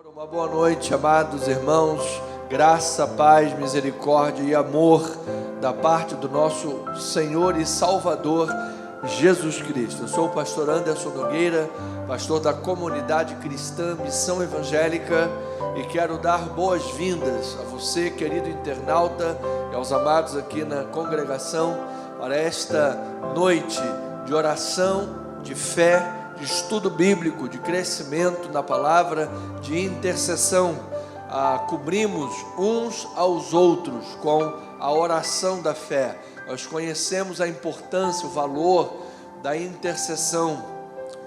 Uma boa noite, amados irmãos, graça, paz, misericórdia e amor da parte do nosso Senhor e Salvador Jesus Cristo. Eu sou o pastor Anderson Nogueira, pastor da comunidade cristã Missão Evangélica, e quero dar boas-vindas a você, querido internauta, e aos amados aqui na congregação para esta noite de oração, de fé, de estudo bíblico, de crescimento na palavra, de intercessão. Cobrimos uns aos outros com a oração da fé. Nós conhecemos a importância, o valor da intercessão,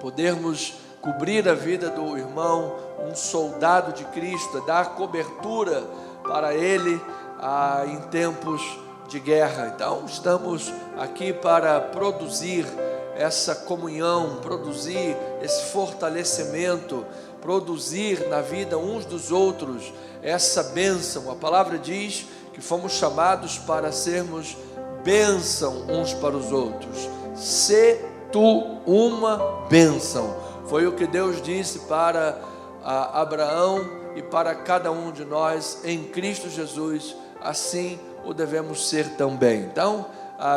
podermos cobrir a vida do irmão, um soldado de Cristo, dar cobertura para ele em tempos de guerra. Então estamos aqui para produzir essa comunhão, produzir esse fortalecimento, produzir na vida uns dos outros essa bênção. A palavra diz que fomos chamados para sermos bênção uns para os outros. Se tu uma bênção. Foi o que Deus disse para Abraão e para cada um de nós em Cristo Jesus. Assim o devemos ser também. Então,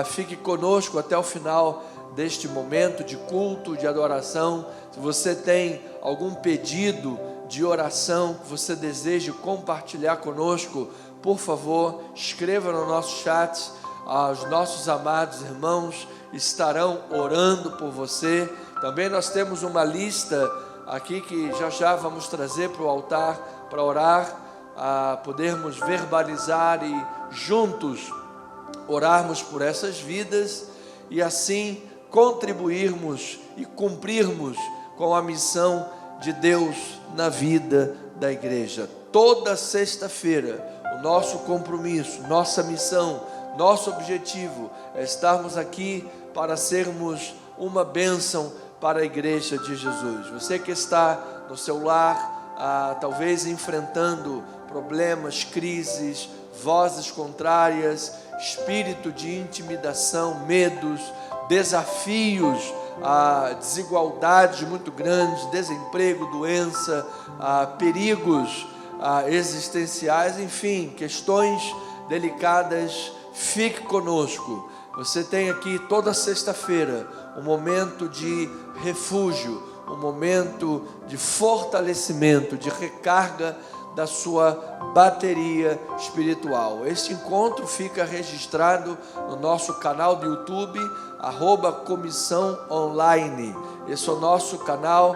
fique conosco até o final deste momento de culto, de adoração. Se você tem algum pedido de oração que você deseje compartilhar conosco, por favor, escreva no nosso chat. Os nossos amados irmãos estarão orando por você. Também nós temos uma lista aqui que já vamos trazer para o altar para orar, podermos verbalizar e juntos orarmos por essas vidas e assim contribuirmos e cumprirmos com a missão de Deus na vida da igreja. Toda sexta-feira, o nosso compromisso, nossa missão, nosso objetivo é estarmos aqui para sermos uma bênção para a igreja de Jesus. Você que está no seu lar, talvez enfrentando problemas, crises, vozes contrárias, espírito de intimidação, medos, desafios, desigualdades muito grandes, desemprego, doença, perigos existenciais, enfim, questões delicadas. Fique conosco. Você tem aqui toda sexta-feira um momento de refúgio, um momento de fortalecimento, de recarga da sua bateria espiritual. Este encontro fica registrado no nosso canal do YouTube, @Comissão Online. Esse é o nosso canal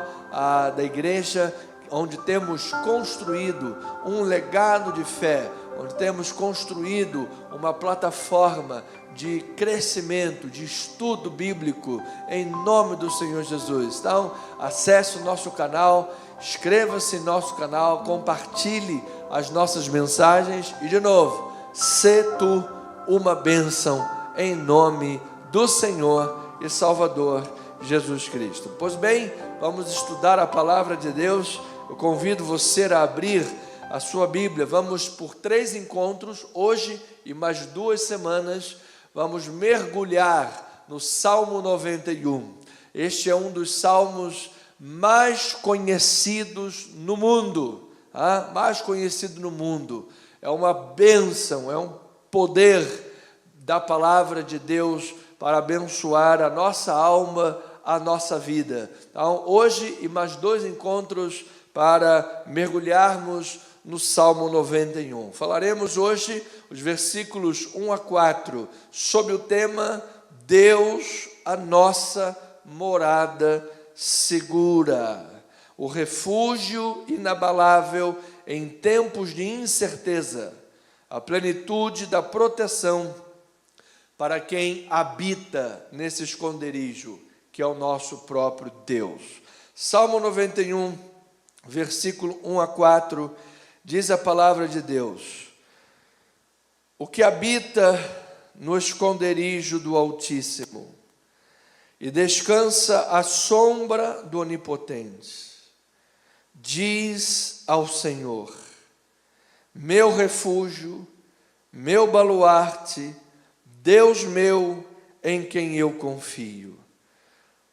da igreja, onde temos construído um legado de fé, onde temos construído uma plataforma de crescimento, de estudo bíblico, em nome do Senhor Jesus. Então, acesse o nosso canal, inscreva-se em nosso canal, compartilhe as nossas mensagens e, de novo, se tu uma bênção em nome do Senhor e Salvador Jesus Cristo. Pois bem, vamos estudar a palavra de Deus. Eu convido você a abrir a sua Bíblia. Vamos por 3 encontros, hoje e mais 2 semanas, vamos mergulhar no Salmo 91. Este é um dos salmos mais conhecidos no mundo, mais conhecido no mundo. É uma bênção, é um poder da palavra de Deus para abençoar a nossa alma, a nossa vida. Então, hoje e mais 2 encontros para mergulharmos no Salmo 91. Falaremos hoje os versículos 1 a 4 sobre o tema Deus, a nossa morada segura, o refúgio inabalável em tempos de incerteza, a plenitude da proteção para quem habita nesse esconderijo, que é o nosso próprio Deus. Salmo 91, versículo 1 a 4, diz a palavra de Deus: o que habita no esconderijo do Altíssimo e descansa à sombra do Onipotente, diz ao Senhor: meu refúgio, meu baluarte, Deus meu, em quem eu confio.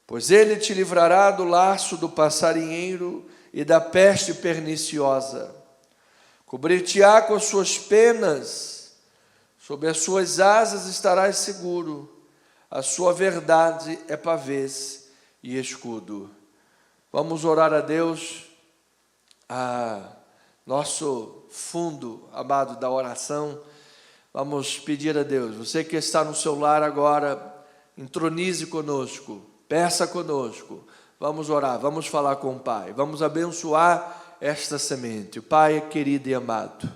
Pois ele te livrará do laço do passarinheiro e da peste perniciosa. Cobrir-te-á com as suas penas, sob as suas asas estarás seguro. A sua verdade é pavês e escudo. Vamos orar a Deus, nosso fundo, amado, da oração. Vamos pedir a Deus, você que está no seu lar agora, entronize conosco, peça conosco. Vamos orar, vamos falar com o Pai, vamos abençoar esta semente. Pai querido e amado,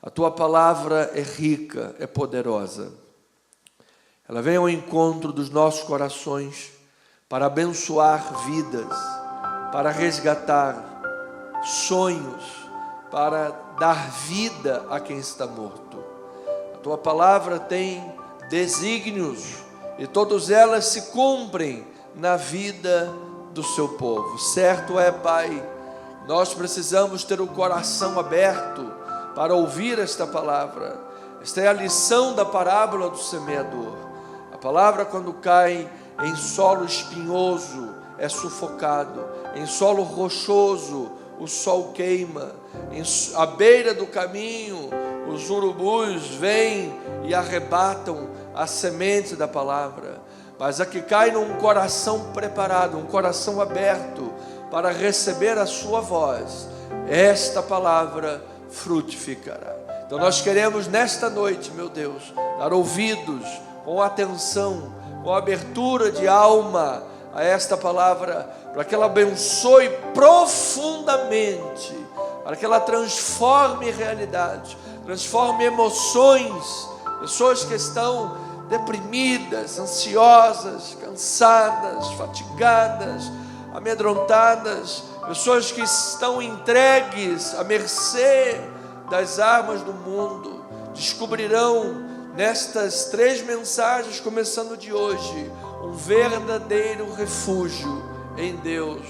a Tua palavra é rica, é poderosa. Ela vem ao encontro dos nossos corações para abençoar vidas, para resgatar sonhos, para dar vida a quem está morto. A Tua palavra tem desígnios e todas elas se cumprem na vida do Seu povo. Certo é, Pai, nós precisamos ter o coração aberto para ouvir esta palavra. Esta é a lição da parábola do semeador. A palavra, quando cai em solo espinhoso, é sufocado. Em solo rochoso, o sol queima. À beira do caminho, os urubus vêm e arrebatam a semente da palavra. Mas a que cai num coração preparado, um coração aberto para receber a sua voz, esta palavra frutificará. Então nós queremos nesta noite, meu Deus, dar ouvidos com atenção, com abertura de alma a esta palavra, para que ela abençoe profundamente, para que ela transforme realidade, transforme emoções, pessoas que estão deprimidas, ansiosas, cansadas, fatigadas, amedrontadas, pessoas que estão entregues à mercê das armas do mundo, descobrirão nestas 3 mensagens, começando de hoje, um verdadeiro refúgio em Deus,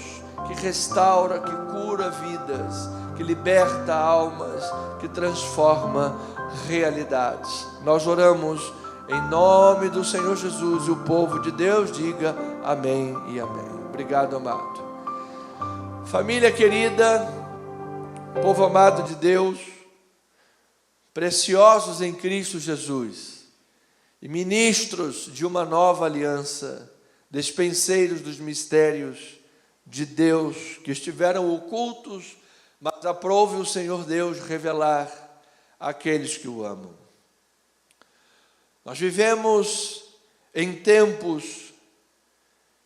que restaura, que cura vidas, que liberta almas, que transforma realidades. Nós oramos em nome do Senhor Jesus, e o povo de Deus diga amém e amém. Obrigado, amado. Família querida, povo amado de Deus, preciosos em Cristo Jesus, e ministros de uma nova aliança, despenseiros dos mistérios de Deus, que estiveram ocultos, mas aprove o Senhor Deus revelar àqueles que o amam. Nós vivemos em tempos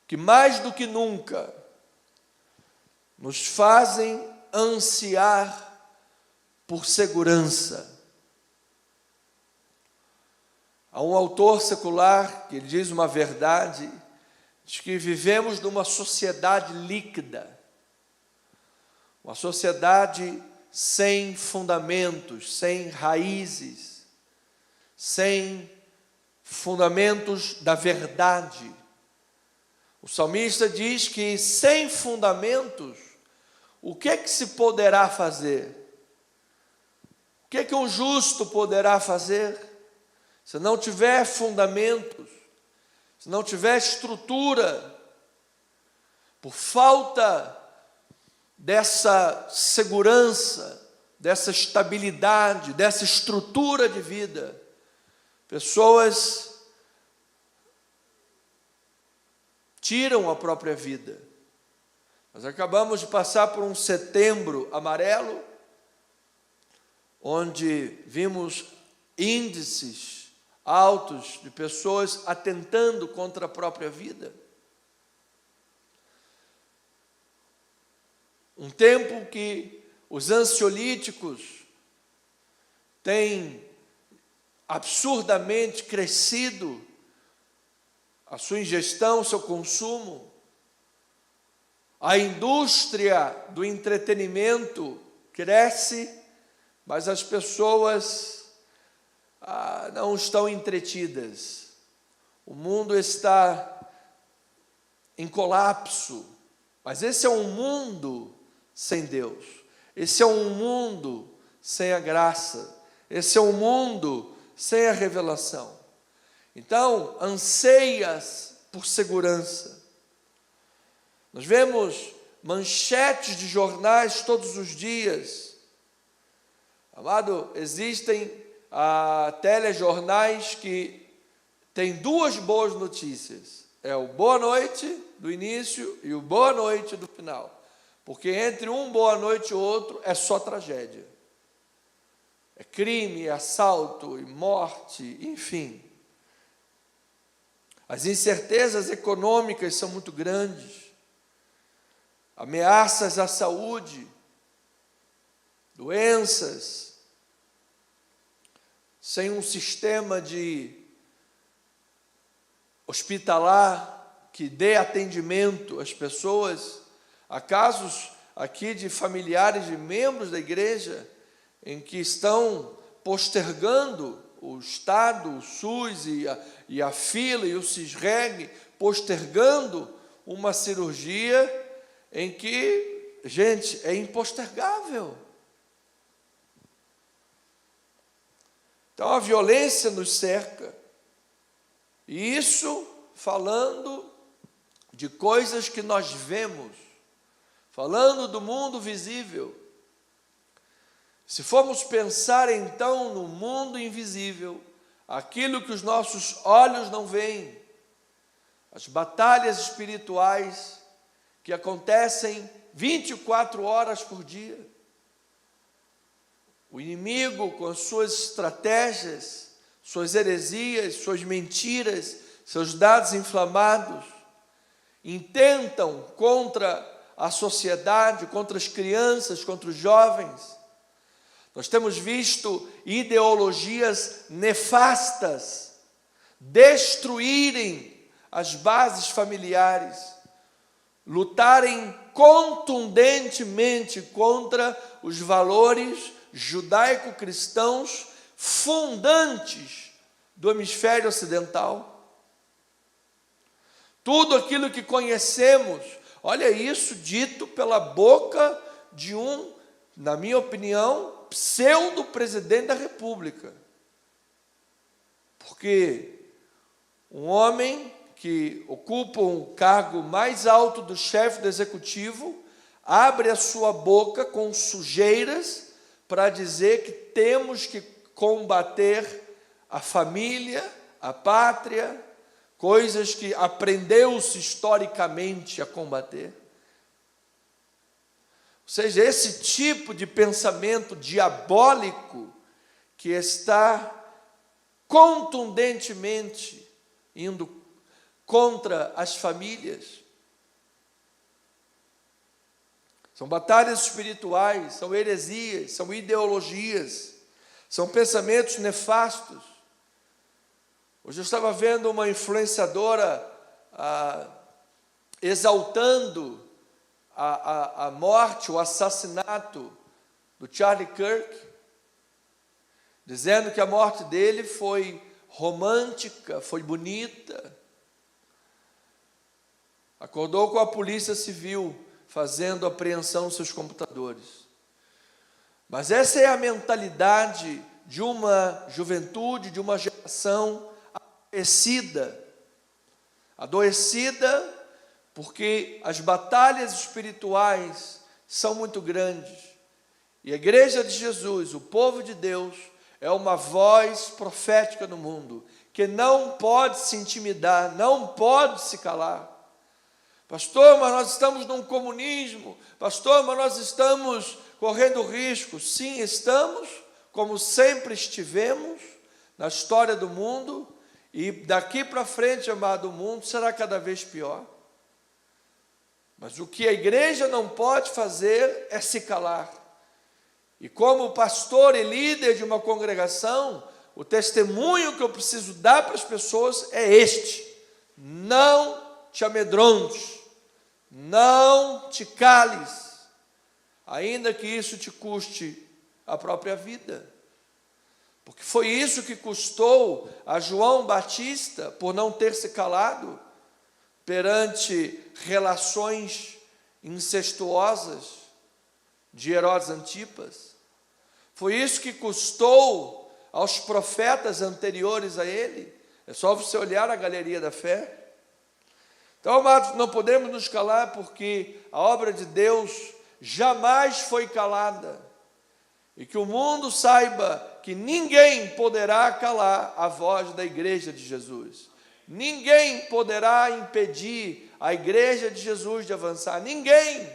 que mais do que nunca nos fazem ansiar por segurança. Há um autor secular que diz uma verdade, diz que vivemos numa sociedade líquida, uma sociedade sem fundamentos, sem raízes, sem fundamentos da verdade. O salmista diz que sem fundamentos, o que é que se poderá fazer? O que é que um justo poderá fazer? Se não tiver fundamentos, se não tiver estrutura, por falta dessa segurança, dessa estabilidade, dessa estrutura de vida, pessoas tiram a própria vida. Nós acabamos de passar por um setembro amarelo, onde vimos índices altos de pessoas atentando contra a própria vida. Um tempo que os ansiolíticos têm absurdamente crescido, a sua ingestão, o seu consumo. A indústria do entretenimento cresce, mas as pessoas não estão entretidas. O mundo está em colapso, mas esse é um mundo sem Deus. Esse é um mundo sem a graça. Esse é um mundo sem a revelação. Então, anseias por segurança. Nós vemos manchetes de jornais todos os dias. Amado, existem telejornais que têm duas boas notícias. É o boa noite do início e o boa noite do final. Porque entre um boa noite e outro é só tragédia. É crime, é assalto, e morte, enfim. As incertezas econômicas são muito grandes. Ameaças à saúde, doenças, sem um sistema de hospitalar que dê atendimento às pessoas. Há casos aqui de familiares de membros da igreja em que estão postergando o Estado, o SUS e a fila e o CISREG, postergando uma cirurgia em que, gente, é impostergável. Então a violência nos cerca, e isso falando de coisas que nós vemos, falando do mundo visível. Se formos pensar então no mundo invisível, aquilo que os nossos olhos não veem, as batalhas espirituais que acontecem 24 horas por dia, o inimigo com as suas estratégias, suas heresias, suas mentiras, seus dados inflamados, intentam contra a sociedade, contra as crianças, contra os jovens. Nós temos visto ideologias nefastas destruírem as bases familiares, lutarem contundentemente contra os valores judaico-cristãos fundantes do hemisfério ocidental. Tudo aquilo que conhecemos, olha isso dito pela boca de um, na minha opinião, pseudo-presidente da República. Porque um homem que ocupa um cargo mais alto do chefe do executivo abre a sua boca com sujeiras para dizer que temos que combater a família, a pátria, coisas que aprendeu-se historicamente a combater. Ou seja, esse tipo de pensamento diabólico que está contundentemente indo contra as famílias. São batalhas espirituais, são heresias, são ideologias, são pensamentos nefastos. Hoje eu estava vendo uma influenciadora exaltando a morte, o assassinato do Charlie Kirk, dizendo que a morte dele foi romântica, foi bonita. Acordou com a polícia civil fazendo apreensão dos seus computadores. Mas essa é a mentalidade de uma juventude, de uma geração adoecida, porque as batalhas espirituais são muito grandes. E a igreja de Jesus, o povo de Deus, é uma voz profética no mundo, que não pode se intimidar, não pode se calar. Pastor, mas nós estamos num comunismo. Pastor, mas nós estamos correndo risco. Sim, estamos, como sempre estivemos na história do mundo, e daqui para frente, amado, o mundo será cada vez pior. Mas o que a igreja não pode fazer é se calar. E como pastor e líder de uma congregação, o testemunho que eu preciso dar para as pessoas é este: não te amedrontes, não te cales, ainda que isso te custe a própria vida. Porque foi isso que custou a João Batista por não ter se calado perante relações incestuosas de Herodes Antipas. Foi isso que custou aos profetas anteriores a ele. É só você olhar a galeria da fé. Então, amados, não podemos nos calar, porque a obra de Deus jamais foi calada. E que o mundo saiba que ninguém poderá calar a voz da igreja de Jesus. Ninguém poderá impedir a igreja de Jesus de avançar. Ninguém.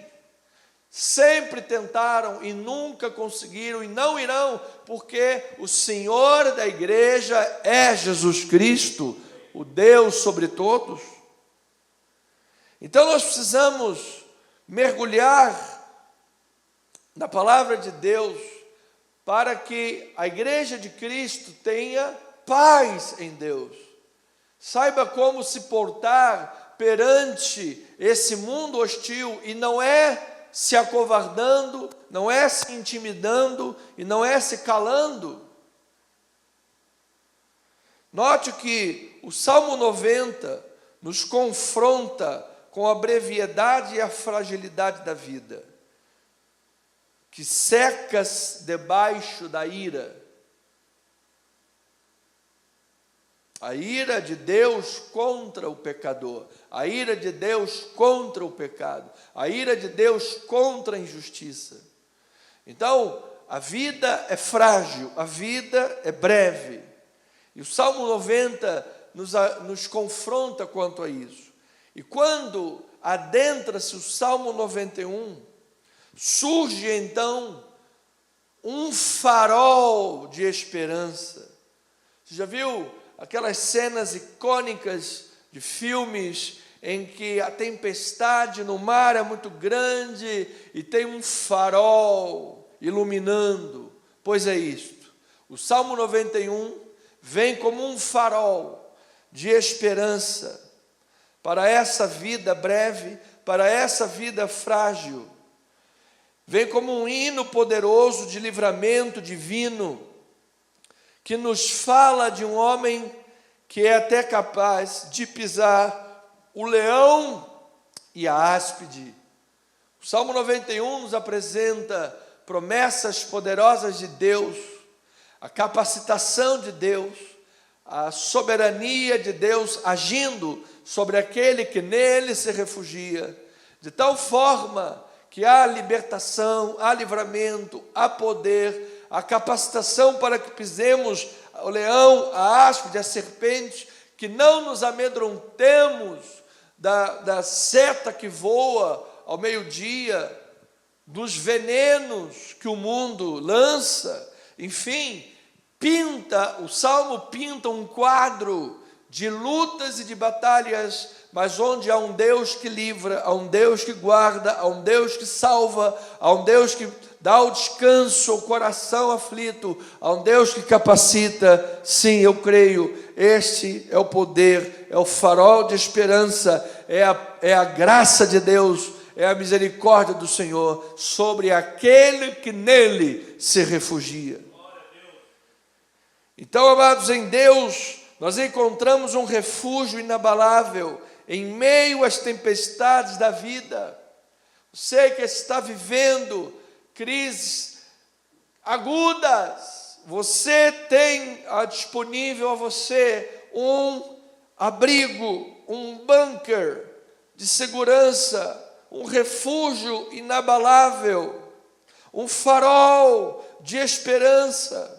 Sempre tentaram e nunca conseguiram e não irão, porque o Senhor da igreja é Jesus Cristo, o Deus sobre todos. Então nós precisamos mergulhar na palavra de Deus para que a igreja de Cristo tenha paz em Deus. Saiba como se portar perante esse mundo hostil, e não é se acovardando, não é se intimidando e não é se calando. Note que o Salmo 90 nos confronta com a brevidade e a fragilidade da vida, que secas debaixo da ira. A ira de Deus contra o pecador, a ira de Deus contra o pecado, a ira de Deus contra a injustiça. Então, a vida é frágil, a vida é breve. E o Salmo 90 nos confronta quanto a isso. E quando adentra-se o Salmo 91, surge então um farol de esperança. Você já viu aquelas cenas icônicas de filmes em que a tempestade no mar é muito grande e tem um farol iluminando? Pois é isto. O Salmo 91 vem como um farol de esperança para essa vida breve, para essa vida frágil. Vem como um hino poderoso de livramento divino, que nos fala de um homem que é até capaz de pisar o leão e a áspide. O Salmo 91 nos apresenta promessas poderosas de Deus, a capacitação de Deus, a soberania de Deus agindo sobre aquele que nele se refugia, de tal forma que há libertação, há livramento, há poder, a capacitação para que pisemos o leão, a áspide, a serpente, que não nos amedrontemos da seta que voa ao meio-dia, dos venenos que o mundo lança. Enfim, o Salmo pinta um quadro de lutas e de batalhas, mas onde há um Deus que livra, há um Deus que guarda, há um Deus que salva, há um Deus que dá o descanso ao coração aflito, há um Deus que capacita. Sim, eu creio, este é o poder, é o farol de esperança, é a graça de Deus, é a misericórdia do Senhor sobre aquele que nele se refugia. Então, amados, em Deus nós encontramos um refúgio inabalável em meio às tempestades da vida. Você que está vivendo crises agudas, você tem disponível a você um abrigo, um bunker de segurança, um refúgio inabalável, um farol de esperança.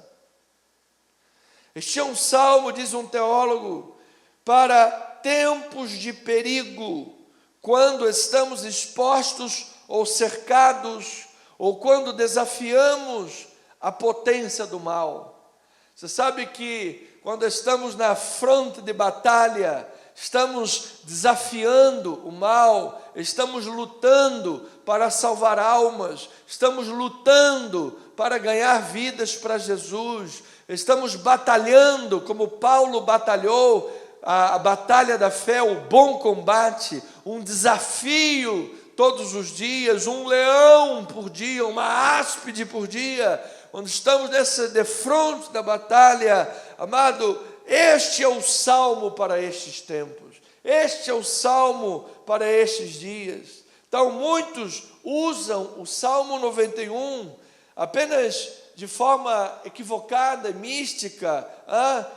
Este é um salmo, diz um teólogo, para tempos de perigo, quando estamos expostos ou cercados, ou quando desafiamos a potência do mal. Você sabe que quando estamos na fronte de batalha, estamos desafiando o mal, estamos lutando para salvar almas, estamos lutando para ganhar vidas para Jesus, estamos batalhando como Paulo batalhou, a batalha da fé, o bom combate, um desafio todos os dias, um leão por dia, uma áspide por dia. Quando estamos nessa defronte da batalha, amado, este é o salmo para estes tempos, este é o salmo para estes dias. Então muitos usam o Salmo 91 apenas de forma equivocada, mística,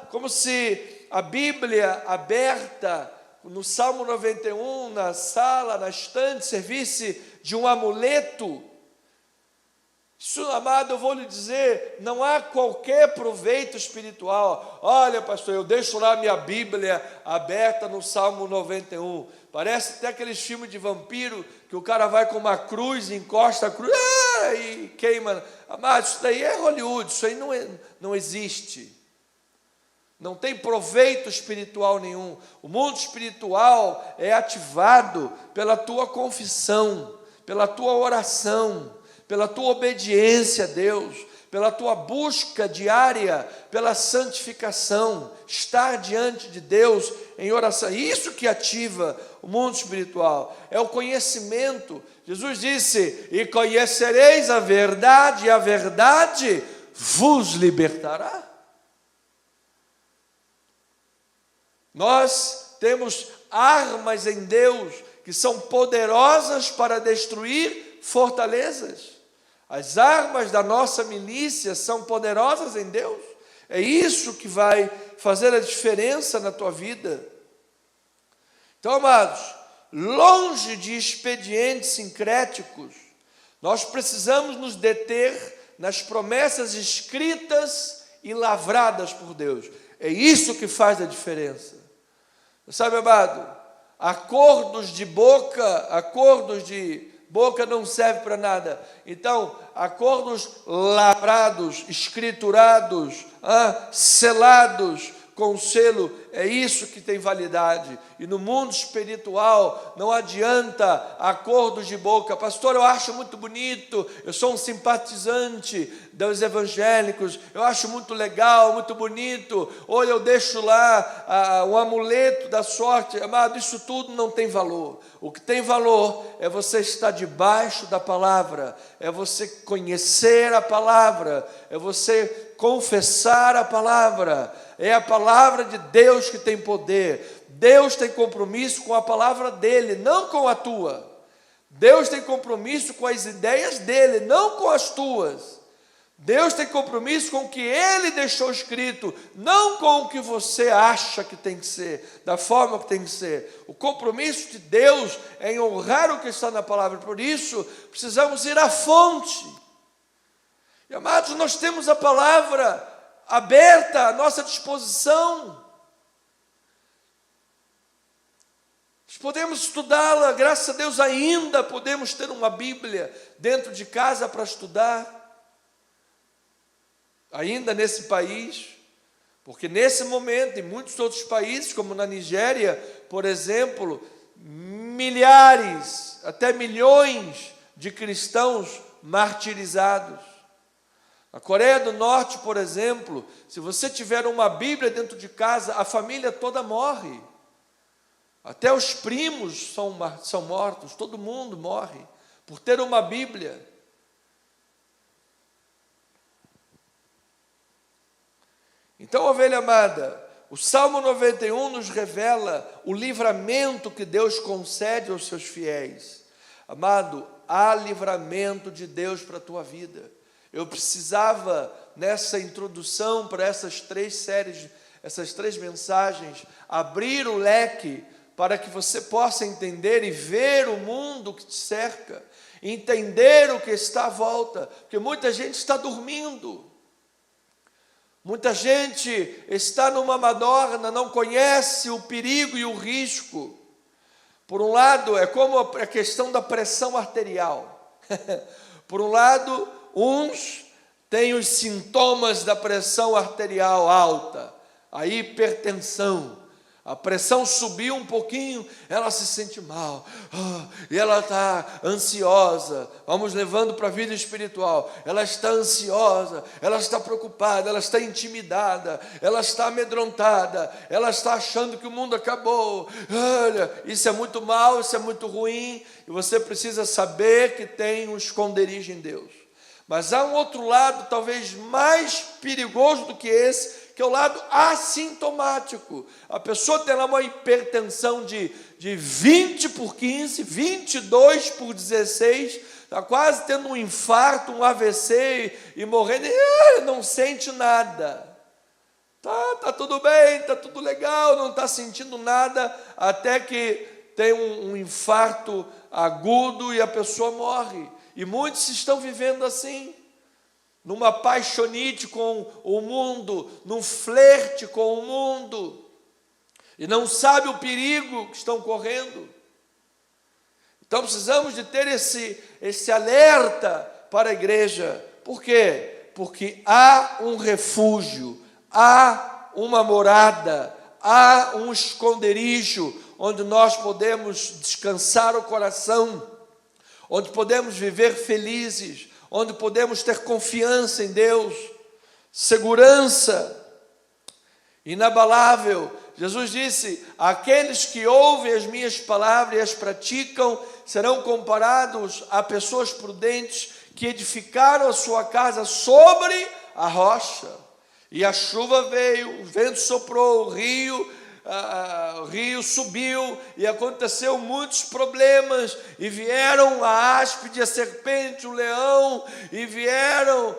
como se a Bíblia aberta no Salmo 91, na sala, na estante, servisse de um amuleto. Isso, amado, eu vou lhe dizer, não há qualquer proveito espiritual. Olha, pastor, eu deixo lá minha Bíblia aberta no Salmo 91. Parece até aqueles filmes de vampiro, que o cara vai com uma cruz, encosta a cruz, e queima. Amado, isso daí é Hollywood, isso aí não existe. Não tem proveito espiritual nenhum. O mundo espiritual é ativado pela tua confissão, pela tua oração, pela tua obediência a Deus, pela tua busca diária, pela santificação, estar diante de Deus em oração. Isso que ativa o mundo espiritual, é o conhecimento. Jesus disse: e conhecereis a verdade, e a verdade vos libertará. Nós temos armas em Deus que são poderosas para destruir fortalezas. As armas da nossa milícia são poderosas em Deus. É isso que vai fazer a diferença na tua vida. Então, amados, longe de expedientes sincréticos, nós precisamos nos deter nas promessas escritas e lavradas por Deus. É isso que faz a diferença. Sabe, amado, acordos de boca não serve para nada. Então, acordos lavrados, escriturados, selados com selo, é isso que tem validade. E no mundo espiritual não adianta acordos de boca. Pastor, eu acho muito bonito, eu sou um simpatizante dos evangélicos, eu acho muito legal, muito bonito, ou eu deixo lá o amuleto da sorte. Amado, isso tudo não tem valor. O que tem valor é você estar debaixo da palavra, é você conhecer a palavra, é você confessar a palavra. É a palavra de Deus que tem poder. Deus tem compromisso com a palavra dele, não com a tua. Deus tem compromisso com as ideias dele, não com as tuas. Deus tem compromisso com o que ele deixou escrito, não com o que você acha que tem que ser, da forma que tem que ser. O compromisso de Deus é em honrar o que está na palavra. Por isso, precisamos ir à fonte. E, amados, nós temos a palavra aberta à nossa disposição. Nós podemos estudá-la, graças a Deus ainda podemos ter uma Bíblia dentro de casa para estudar. Ainda nesse país, porque nesse momento, em muitos outros países, como na Nigéria, por exemplo, milhares, até milhões de cristãos martirizados. Na Coreia do Norte, por exemplo, se você tiver uma Bíblia dentro de casa, a família toda morre. Até os primos são mortos, todo mundo morre por ter uma Bíblia. Então, ovelha amada, o Salmo 91 nos revela o livramento que Deus concede aos seus fiéis. Amado, há livramento de Deus para a tua vida. Eu precisava, nessa introdução para essas três séries, essas três mensagens, abrir o leque para que você possa entender e ver o mundo que te cerca, entender o que está à volta, porque muita gente está dormindo. Muita gente está numa madorna, não conhece o perigo e o risco. Por um lado, é como a questão da pressão arterial. Por um lado, uns têm os sintomas da pressão arterial alta, a hipertensão. A pressão subiu um pouquinho, ela se sente mal, e ela está ansiosa. Vamos levando para a vida espiritual. Ela está ansiosa, ela está preocupada, ela está intimidada, ela está amedrontada, ela está achando que o mundo acabou. Olha, isso é muito mal, isso é muito ruim, e você precisa saber que tem um esconderijo em Deus. Mas há um outro lado, talvez mais perigoso do que esse, que é o lado assintomático. A pessoa tem lá uma hipertensão de 20 por 15, 22 por 16, está quase tendo um infarto, um AVC e morrendo, e não sente nada. Tá tudo bem, tá tudo legal, não está sentindo nada, até que tem um infarto agudo e a pessoa morre. E muitos estão vivendo assim, numa paixonite com o mundo, num flerte com o mundo, e não sabe o perigo que estão correndo. Então precisamos de ter esse alerta para a igreja. Por quê? Porque há um refúgio, há uma morada, há um esconderijo onde nós podemos descansar o coração, onde podemos viver felizes, onde podemos ter confiança em Deus, segurança inabalável. Jesus disse: aqueles que ouvem as minhas palavras e as praticam serão comparados a pessoas prudentes que edificaram a sua casa sobre a rocha. E a chuva veio, o vento soprou, o rio subiu, e aconteceu muitos problemas, e vieram a áspide, a serpente, o leão, e vieram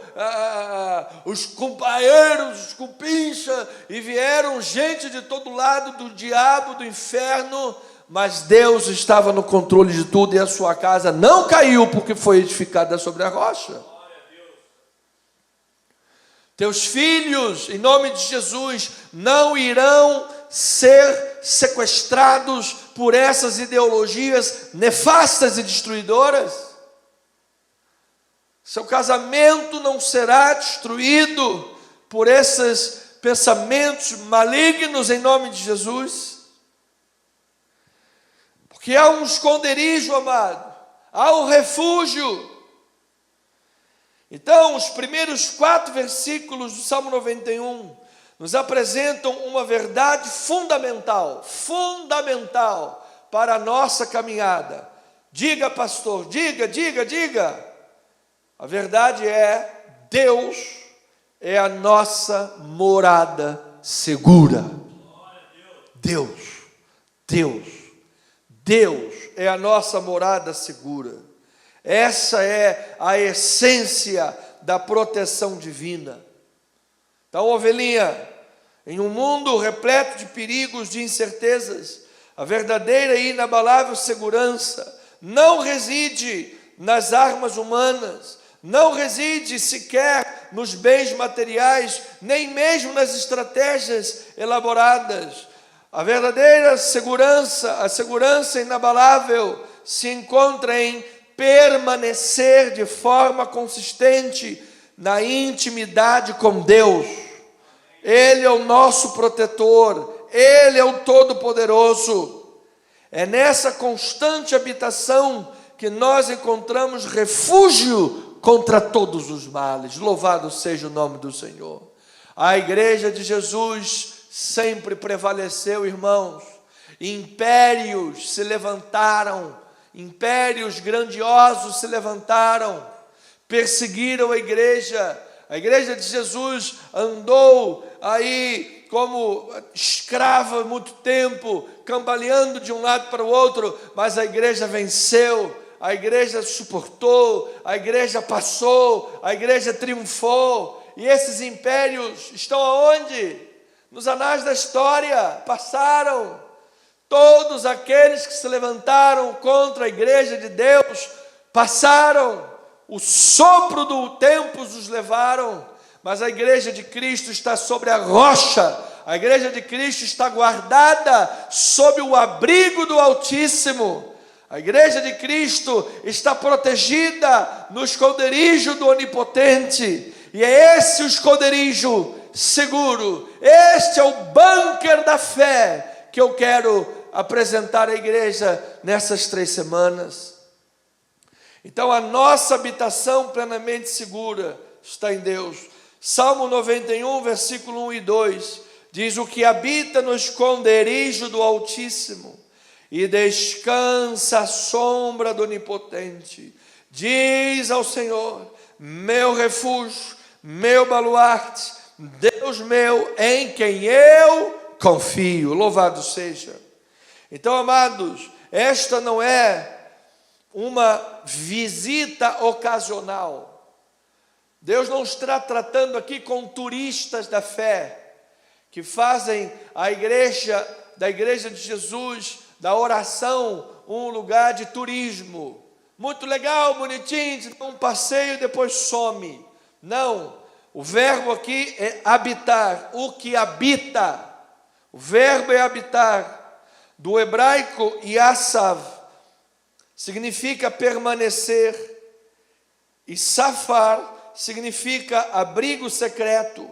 os companheiros, os cupincha, e vieram gente de todo lado, do diabo, do inferno, mas Deus estava no controle de tudo, e a sua casa não caiu, porque foi edificada sobre a rocha. Teus filhos, em nome de Jesus, não irão ser sequestrados por essas ideologias nefastas e destruidoras. Seu casamento não será destruído por esses pensamentos malignos, em nome de Jesus. Porque há um esconderijo, amado, há um refúgio. Então, os primeiros 4 versículos do Salmo 91 nos apresentam uma verdade fundamental para a nossa caminhada. Diga, pastor, diga. A verdade é: Deus é a nossa morada segura. Deus é a nossa morada segura. Essa é a essência da proteção divina. Então, ovelhinha, em um mundo repleto de perigos, de incertezas, a verdadeira e inabalável segurança não reside nas armas humanas, não reside sequer nos bens materiais, nem mesmo nas estratégias elaboradas. A verdadeira segurança, a segurança inabalável, se encontra em permanecer de forma consistente na intimidade com Deus. Ele é o nosso protetor, Ele é o Todo-Poderoso. É nessa constante habitação que nós encontramos refúgio contra todos os males. Louvado seja o nome do Senhor. A igreja de Jesus sempre prevaleceu, irmãos. Impérios se levantaram, impérios grandiosos se levantaram, perseguiram a igreja de Jesus andou aí como escrava muito tempo, cambaleando de um lado para o outro, mas a igreja venceu, a igreja suportou, a igreja passou, a igreja triunfou, e esses impérios estão aonde? Nos anais da história, passaram. Todos aqueles que se levantaram contra a igreja de Deus passaram, o sopro do tempo os levaram, mas a igreja de Cristo está sobre a rocha, a igreja de Cristo está guardada sob o abrigo do Altíssimo, a igreja de Cristo está protegida no esconderijo do Onipotente, e é esse o esconderijo seguro, este é o bunker da fé que eu quero apresentar à igreja nessas 3 semanas. Então a nossa habitação plenamente segura está em Deus. Salmo 91, versículo 1 e 2 diz: o que habita no esconderijo do Altíssimo e descansa à sombra do Onipotente, diz ao Senhor: meu refúgio, meu baluarte, Deus meu, em quem eu confio. Louvado seja. Então, amados, esta não é uma visita ocasional. Deus não está tratando aqui com turistas da fé. que fazem da igreja de Jesus, da oração, um lugar de turismo. Muito legal, bonitinho, um passeio e depois some. Não, o verbo aqui é habitar, o que habita. O verbo é habitar. Do hebraico yasav, significa permanecer, e safar significa abrigo secreto.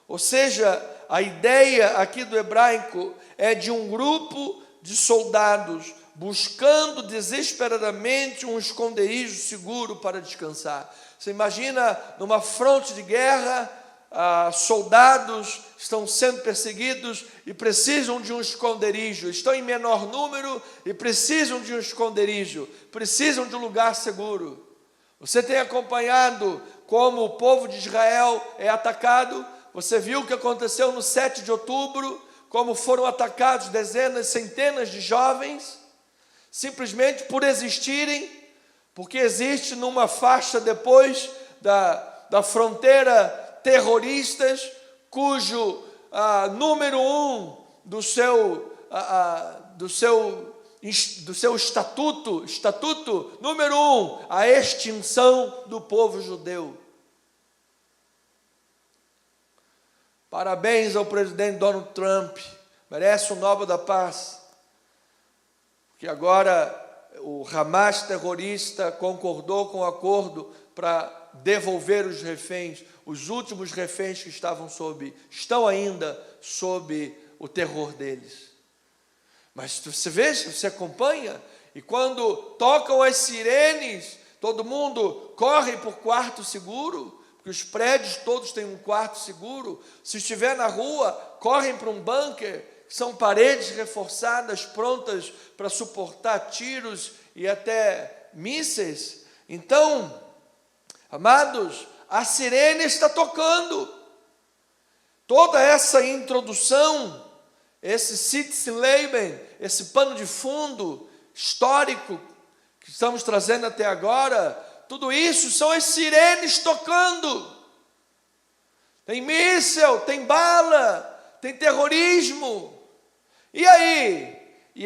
Ou seja, a ideia aqui do hebraico é de um grupo de soldados buscando desesperadamente um esconderijo seguro para descansar. Você imagina numa fronte de guerra, soldados estão sendo perseguidos e precisam de um esconderijo, estão em menor número e precisam de um esconderijo, precisam de um lugar seguro. Você tem acompanhado como o povo de Israel é atacado? Você viu o que aconteceu no 7 de outubro, como foram atacados dezenas, centenas de jovens, simplesmente por existirem, porque existe numa faixa depois da fronteira terroristas, cujo número 1 do seu estatuto número 1, a extinção do povo judeu. Parabéns ao presidente Donald Trump, merece o Nobel da Paz, porque agora o Hamas terrorista concordou com o acordo para devolver os reféns, os últimos reféns que estão ainda sob o terror deles. Mas você veja, você acompanha, e quando tocam as sirenes, todo mundo corre por quarto seguro, porque os prédios todos têm um quarto seguro. Se estiver na rua, correm para um bunker, que são paredes reforçadas, prontas para suportar tiros e até mísseis. Então, amados, a sirene está tocando. Toda essa introdução, esse Sitzenleben, esse pano de fundo histórico que estamos trazendo até agora, tudo isso são as sirenes tocando. Tem míssel, tem bala, tem terrorismo. E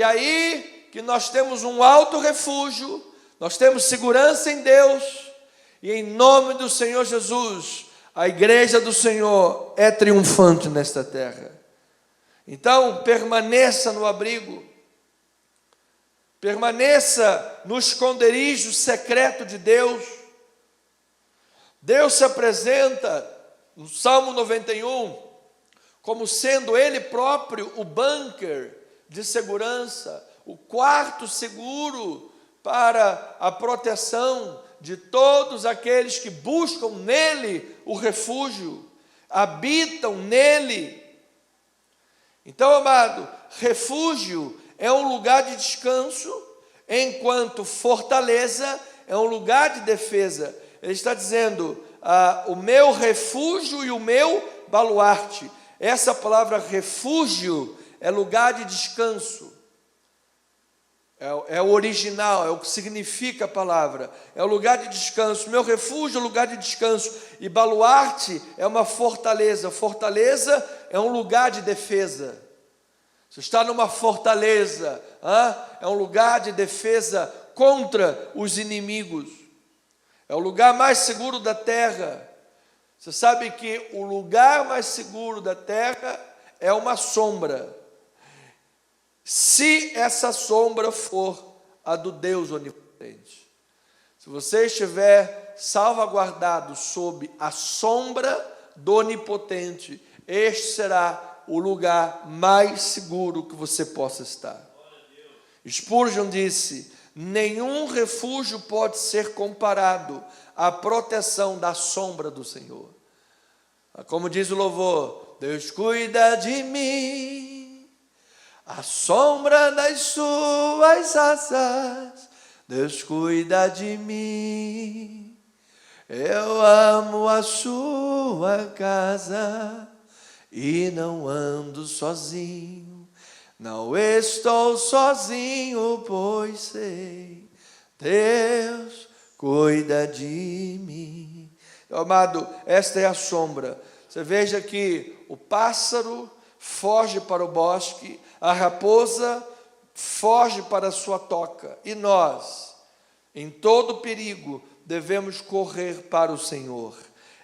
aí que nós temos um alto refúgio, nós temos segurança em Deus, e em nome do Senhor Jesus, a igreja do Senhor é triunfante nesta terra. Então, permaneça no abrigo, permaneça no esconderijo secreto de Deus. Deus se apresenta no Salmo 91 como sendo Ele próprio o bunker de segurança, o quarto seguro para a proteção de todos aqueles que buscam nele o refúgio, habitam nele. Então, amado, refúgio é um lugar de descanso, enquanto fortaleza é um lugar de defesa. Ele está dizendo, o meu refúgio e o meu baluarte. Essa palavra refúgio é lugar de descanso. É o original, é o que significa a palavra. É o lugar de descanso. Meu refúgio é lugar de descanso. E baluarte é uma fortaleza. Fortaleza é um lugar de defesa. Você está numa fortaleza, é um lugar de defesa contra os inimigos. É o lugar mais seguro da terra. Você sabe que o lugar mais seguro da terra é uma sombra. Se essa sombra for a do Deus onipotente. Se você estiver salvaguardado sob a sombra do onipotente, este será o lugar mais seguro que você possa estar. Spurgeon disse: nenhum refúgio pode ser comparado à proteção da sombra do Senhor. Como diz o louvor, Deus cuida de mim, à sombra das suas asas, Deus cuida de mim. Eu amo a sua casa e não ando sozinho, não estou sozinho, pois sei, Deus cuida de mim. Amado, esta é a sombra. Você veja que o pássaro foge para o bosque, a raposa foge para a sua toca. E nós, em todo perigo, devemos correr para o Senhor.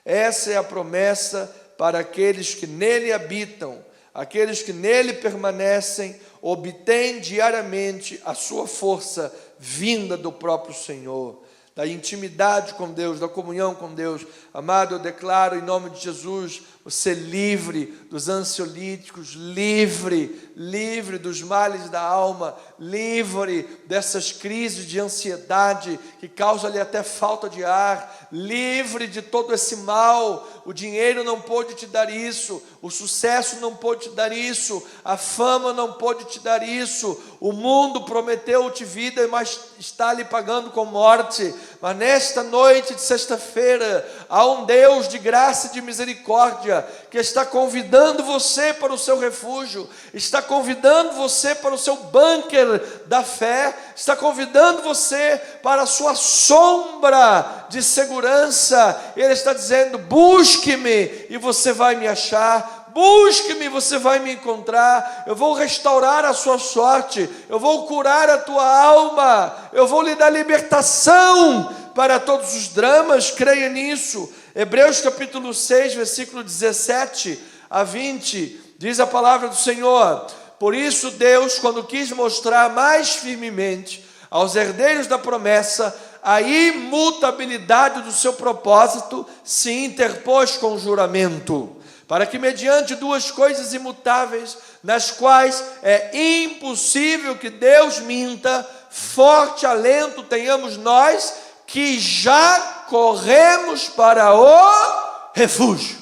Essa é a promessa para aqueles que nele habitam, aqueles que nele permanecem, obtêm diariamente a sua força vinda do próprio Senhor, da intimidade com Deus, da comunhão com Deus. Amado, eu declaro em nome de Jesus, você livre dos ansiolíticos, livre dos males da alma, livre dessas crises de ansiedade que causam-lhe até falta de ar, livre de todo esse mal. O dinheiro não pôde te dar isso, o sucesso não pôde te dar isso, a fama não pôde te dar isso, o mundo prometeu-te vida, mas está lhe pagando com morte. Mas nesta noite de sexta-feira, há um Deus de graça e de misericórdia que está convidando você para o seu refúgio, está convidando você para o seu bunker da fé, está convidando você para a sua sombra de segurança. Ele está dizendo: busque-me e você vai me achar, busque-me, você vai me encontrar, eu vou restaurar a sua sorte, eu vou curar a tua alma, eu vou lhe dar libertação para todos os dramas. Creia nisso. Hebreus capítulo 6, versículo 17 a 20, diz a palavra do Senhor: por isso Deus, quando quis mostrar mais firmemente aos herdeiros da promessa a imutabilidade do seu propósito, se interpôs com juramento, para que mediante duas coisas imutáveis, nas quais é impossível que Deus minta, forte alento tenhamos nós, que já corremos para o refúgio,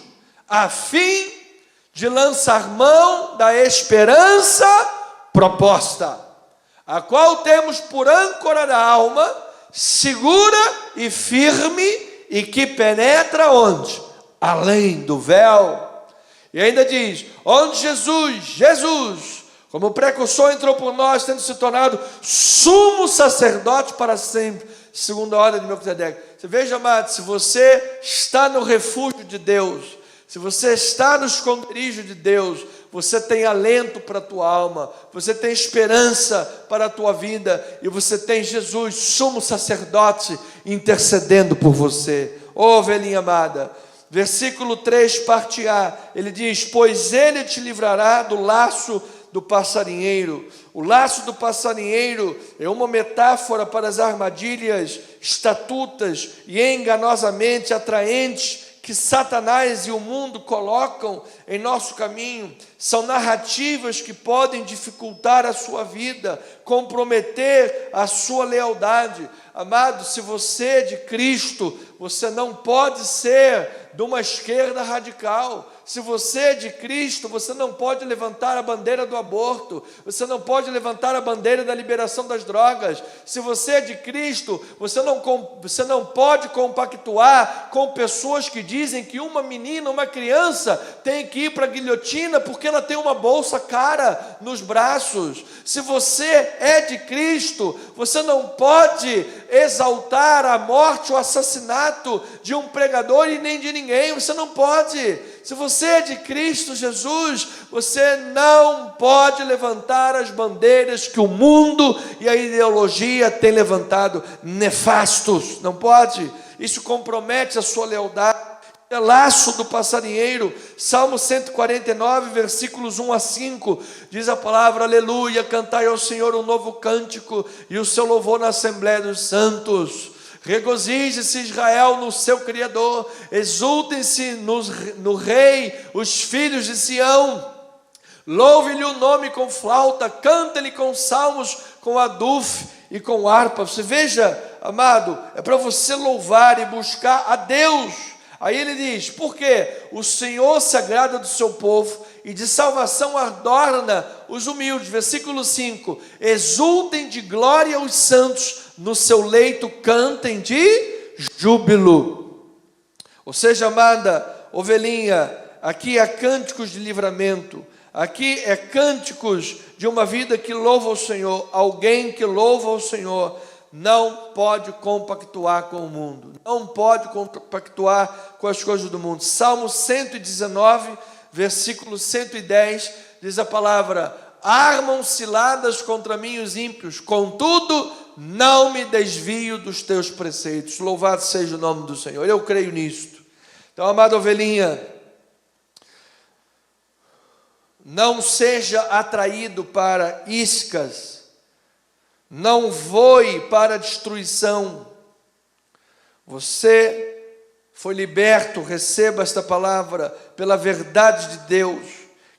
a fim de lançar mão da esperança proposta, a qual temos por âncora da alma, segura e firme, e que penetra onde? Além do véu. E ainda diz: onde Jesus, como precursor, entrou por nós, tendo se tornado sumo sacerdote para sempre, segundo a ordem de Melquisedeque. Você veja, amado, se você está no refúgio de Deus, se você está no esconderijo de Deus, você tem alento para a tua alma, você tem esperança para a tua vida, e você tem Jesus, sumo sacerdote, intercedendo por você. Ô ovelhinha amada, versículo 3, parte A, ele diz: pois ele te livrará do laço do passarinheiro. O laço do passarinheiro é uma metáfora para as armadilhas estatutas e enganosamente atraentes que Satanás e o mundo colocam em nosso caminho. São narrativas que podem dificultar a sua vida, comprometer a sua lealdade. Amado, se você é de Cristo, você não pode ser de uma esquerda radical. Se você é de Cristo, você não pode levantar a bandeira do aborto, você não pode levantar a bandeira da liberação das drogas. Se você é de Cristo, você não pode compactuar com pessoas que dizem que uma menina, uma criança tem que ir para a guilhotina porque ela tem uma bolsa cara nos braços. Se você é de Cristo, você não pode exaltar a morte ou assassinato de um pregador e nem de ninguém. Você não pode. Se você é de Cristo Jesus, você não pode levantar as bandeiras que o mundo e a ideologia têm levantado, nefastos. Não pode. Isso compromete a sua lealdade. É laço do passarinheiro. Salmo 149, versículos 1 a 5, diz a palavra: aleluia, cantai ao Senhor um novo cântico, e o seu louvor na Assembleia dos Santos. Regozije-se Israel no seu Criador, exultem-se no Rei os filhos de Sião. Louve-lhe o nome com flauta, canta-lhe com salmos, com aduf e com harpa. Você veja, amado, é para você louvar e buscar a Deus. Aí ele diz: porque o Senhor se agrada do seu povo e de salvação adorna os humildes. Versículo 5: exultem de glória os santos, no seu leito cantem de júbilo. Ou seja, amada ovelhinha, aqui é cânticos de livramento, aqui é cânticos de uma vida que louva o Senhor. Alguém que louva o Senhor não pode compactuar com o mundo, não pode compactuar com as coisas do mundo. Salmo 119, versículo 110, diz a palavra: armam ciladas contra mim os ímpios, contudo não me desvio dos teus preceitos. Louvado seja o nome do Senhor. Eu creio nisto. Então, amada ovelhinha, não seja atraído para iscas, não voe para a destruição. Você foi liberto, receba esta palavra, pela verdade de Deus,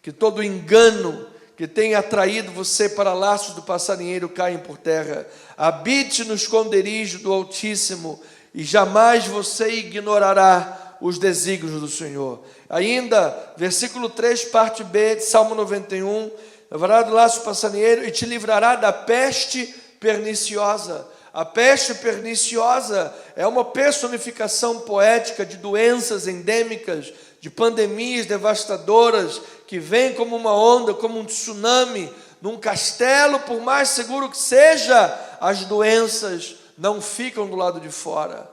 que todo engano que tem atraído você para laços do passarinheiro caem por terra. Habite no esconderijo do Altíssimo, e jamais você ignorará os desígnios do Senhor. Ainda, versículo 3, parte B, de Salmo 91, levará do laço do passarinheiro e te livrará da peste perniciosa. A peste perniciosa é uma personificação poética de doenças endêmicas, de pandemias devastadoras, que vêm como uma onda, como um tsunami, num castelo. Por mais seguro que seja, as doenças não ficam do lado de fora.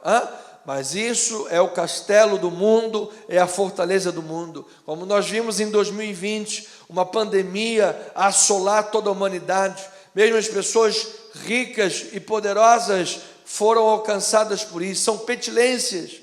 Mas isso é o castelo do mundo, é a fortaleza do mundo. Como nós vimos em 2020, uma pandemia assolar toda a humanidade. Mesmo as pessoas ricas e poderosas foram alcançadas por isso. São pestilências.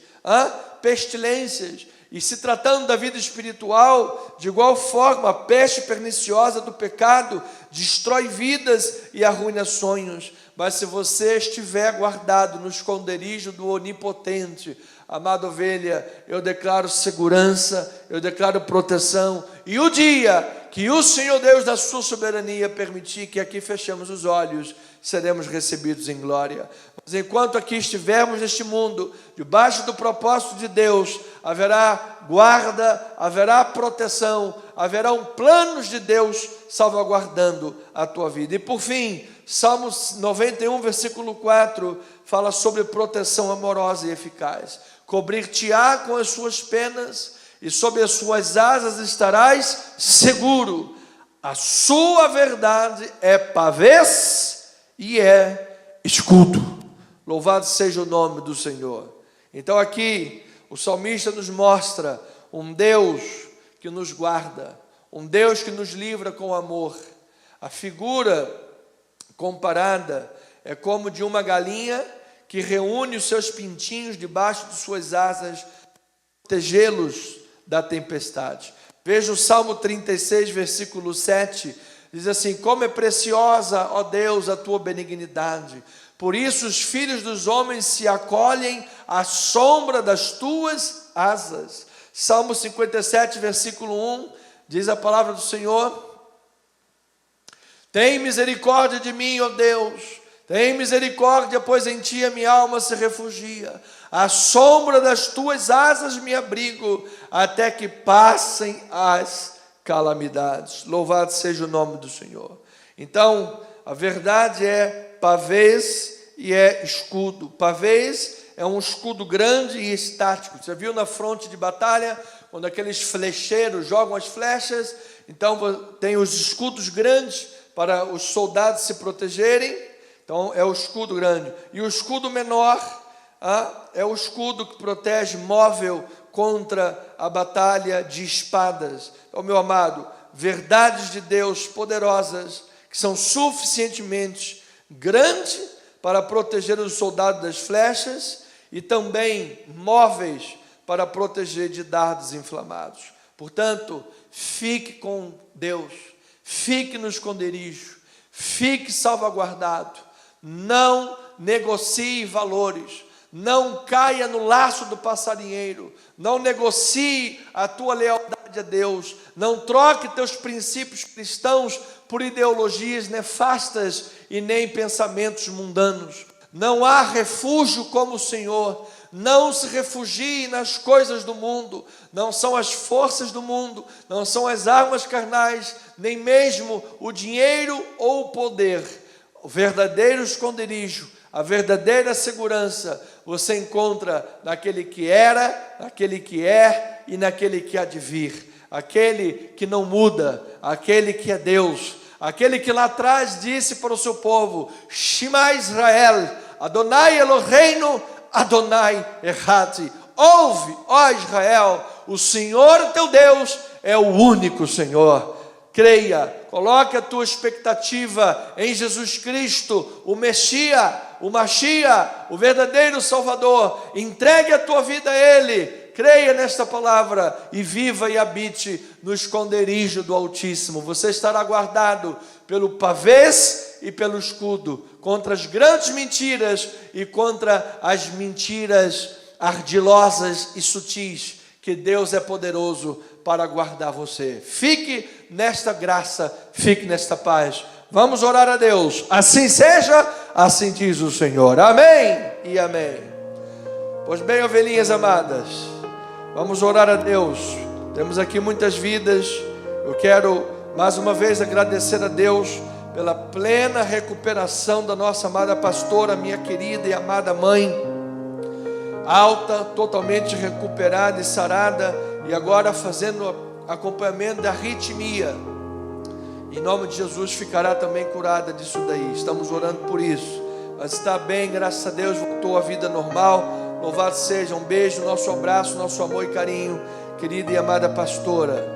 E se tratando da vida espiritual, de igual forma, a peste perniciosa do pecado destrói vidas e arruina sonhos. Mas se você estiver guardado no esconderijo do Onipotente, amada ovelha, eu declaro segurança, eu declaro proteção. E o dia que o Senhor Deus da sua soberania permitir que aqui fechemos os olhos, seremos recebidos em glória. Mas enquanto aqui estivermos neste mundo, debaixo do propósito de Deus, haverá guarda, haverá proteção, haverão planos de Deus salvaguardando a tua vida. E por fim, Salmo 91, versículo 4, fala sobre proteção amorosa e eficaz. Cobrir-te-á com as suas penas, e sob as suas asas estarás seguro. A sua verdade é pavês e é escudo. Louvado seja o nome do Senhor. Então aqui o salmista nos mostra um Deus que nos guarda, um Deus que nos livra com amor. A figura comparada é como de uma galinha que reúne os seus pintinhos debaixo de suas asas, protegê-los da tempestade. Veja o Salmo 36, versículo 7, diz assim: como é preciosa, ó Deus, a tua benignidade, por isso os filhos dos homens se acolhem à sombra das tuas asas. Salmo 57, versículo 1, diz a palavra do Senhor: tem misericórdia de mim, ó Deus, tem misericórdia, pois em ti a minha alma se refugia. À sombra das tuas asas me abrigo, até que passem as calamidades. Louvado seja o nome do Senhor. Então, a verdade é pavês e é escudo. Pavês é um escudo grande e estático. Você viu na fronte de batalha, quando aqueles flecheiros jogam as flechas, então tem os escudos grandes para os soldados se protegerem. Então é o escudo grande. E o escudo menor é o escudo que protege móvel contra a batalha de espadas. Então, meu amado, verdades de Deus poderosas, que são suficientemente grandes para proteger os soldados das flechas e também móveis para proteger de dardos inflamados. Portanto, fique com Deus, fique no esconderijo, fique salvaguardado, não negocie valores, não caia no laço do passarinheiro, não negocie a tua lealdade a Deus, não troque teus princípios cristãos por ideologias nefastas e nem pensamentos mundanos. Não há refúgio como o Senhor. Não se refugie nas coisas do mundo, não são as forças do mundo, não são as armas carnais, nem mesmo o dinheiro ou o poder. O verdadeiro esconderijo, a verdadeira segurança, você encontra naquele que era, naquele que é e naquele que há de vir. Aquele que não muda, aquele que é Deus, aquele que lá atrás disse para o seu povo: Shema Israel, Adonai Eloheinu, Adonai Errati. Ouve, ó Israel, o Senhor teu Deus é o único Senhor. Creia, coloque a tua expectativa em Jesus Cristo, o Messias, o Machia, o verdadeiro Salvador. Entregue a tua vida a Ele, creia nesta palavra e viva e habite no esconderijo do Altíssimo. Você estará guardado pelo pavês e pelo escudo, contra as grandes mentiras e contra as mentiras ardilosas e sutis, que Deus é poderoso para guardar você. Fique nesta graça, fique nesta paz. Vamos orar a Deus. Assim seja, assim diz o Senhor. Amém e amém. Pois bem, ovelhinhas amadas, vamos orar a Deus. Temos aqui muitas vidas. Eu quero mais uma vez agradecer a Deus pela plena recuperação da nossa amada pastora, minha querida e amada mãe, alta, totalmente recuperada e sarada, e agora fazendo acompanhamento da arritmia. Em nome de Jesus ficará também curada disso daí. Estamos orando por isso. Mas está bem, graças a Deus, voltou à vida normal. Louvado seja, um beijo, nosso abraço, nosso amor e carinho, querida e amada pastora.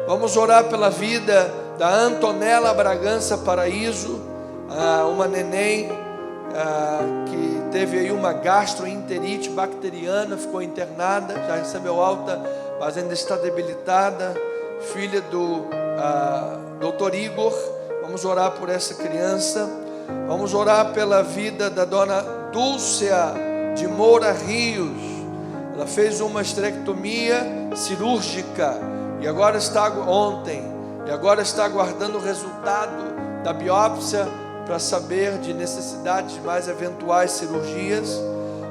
Vamos orar pela vida da Antonella Bragança Paraíso, uma neném que teve aí uma gastroenterite bacteriana, ficou internada, já recebeu alta, mas ainda está debilitada, filha do Dr. Igor. Vamos orar por essa criança. Vamos orar pela vida da dona Dúlcia de Moura Rios. Ela fez uma esterectomia cirúrgica e agora está aguardando o resultado da biópsia para saber de necessidades de mais eventuais cirurgias.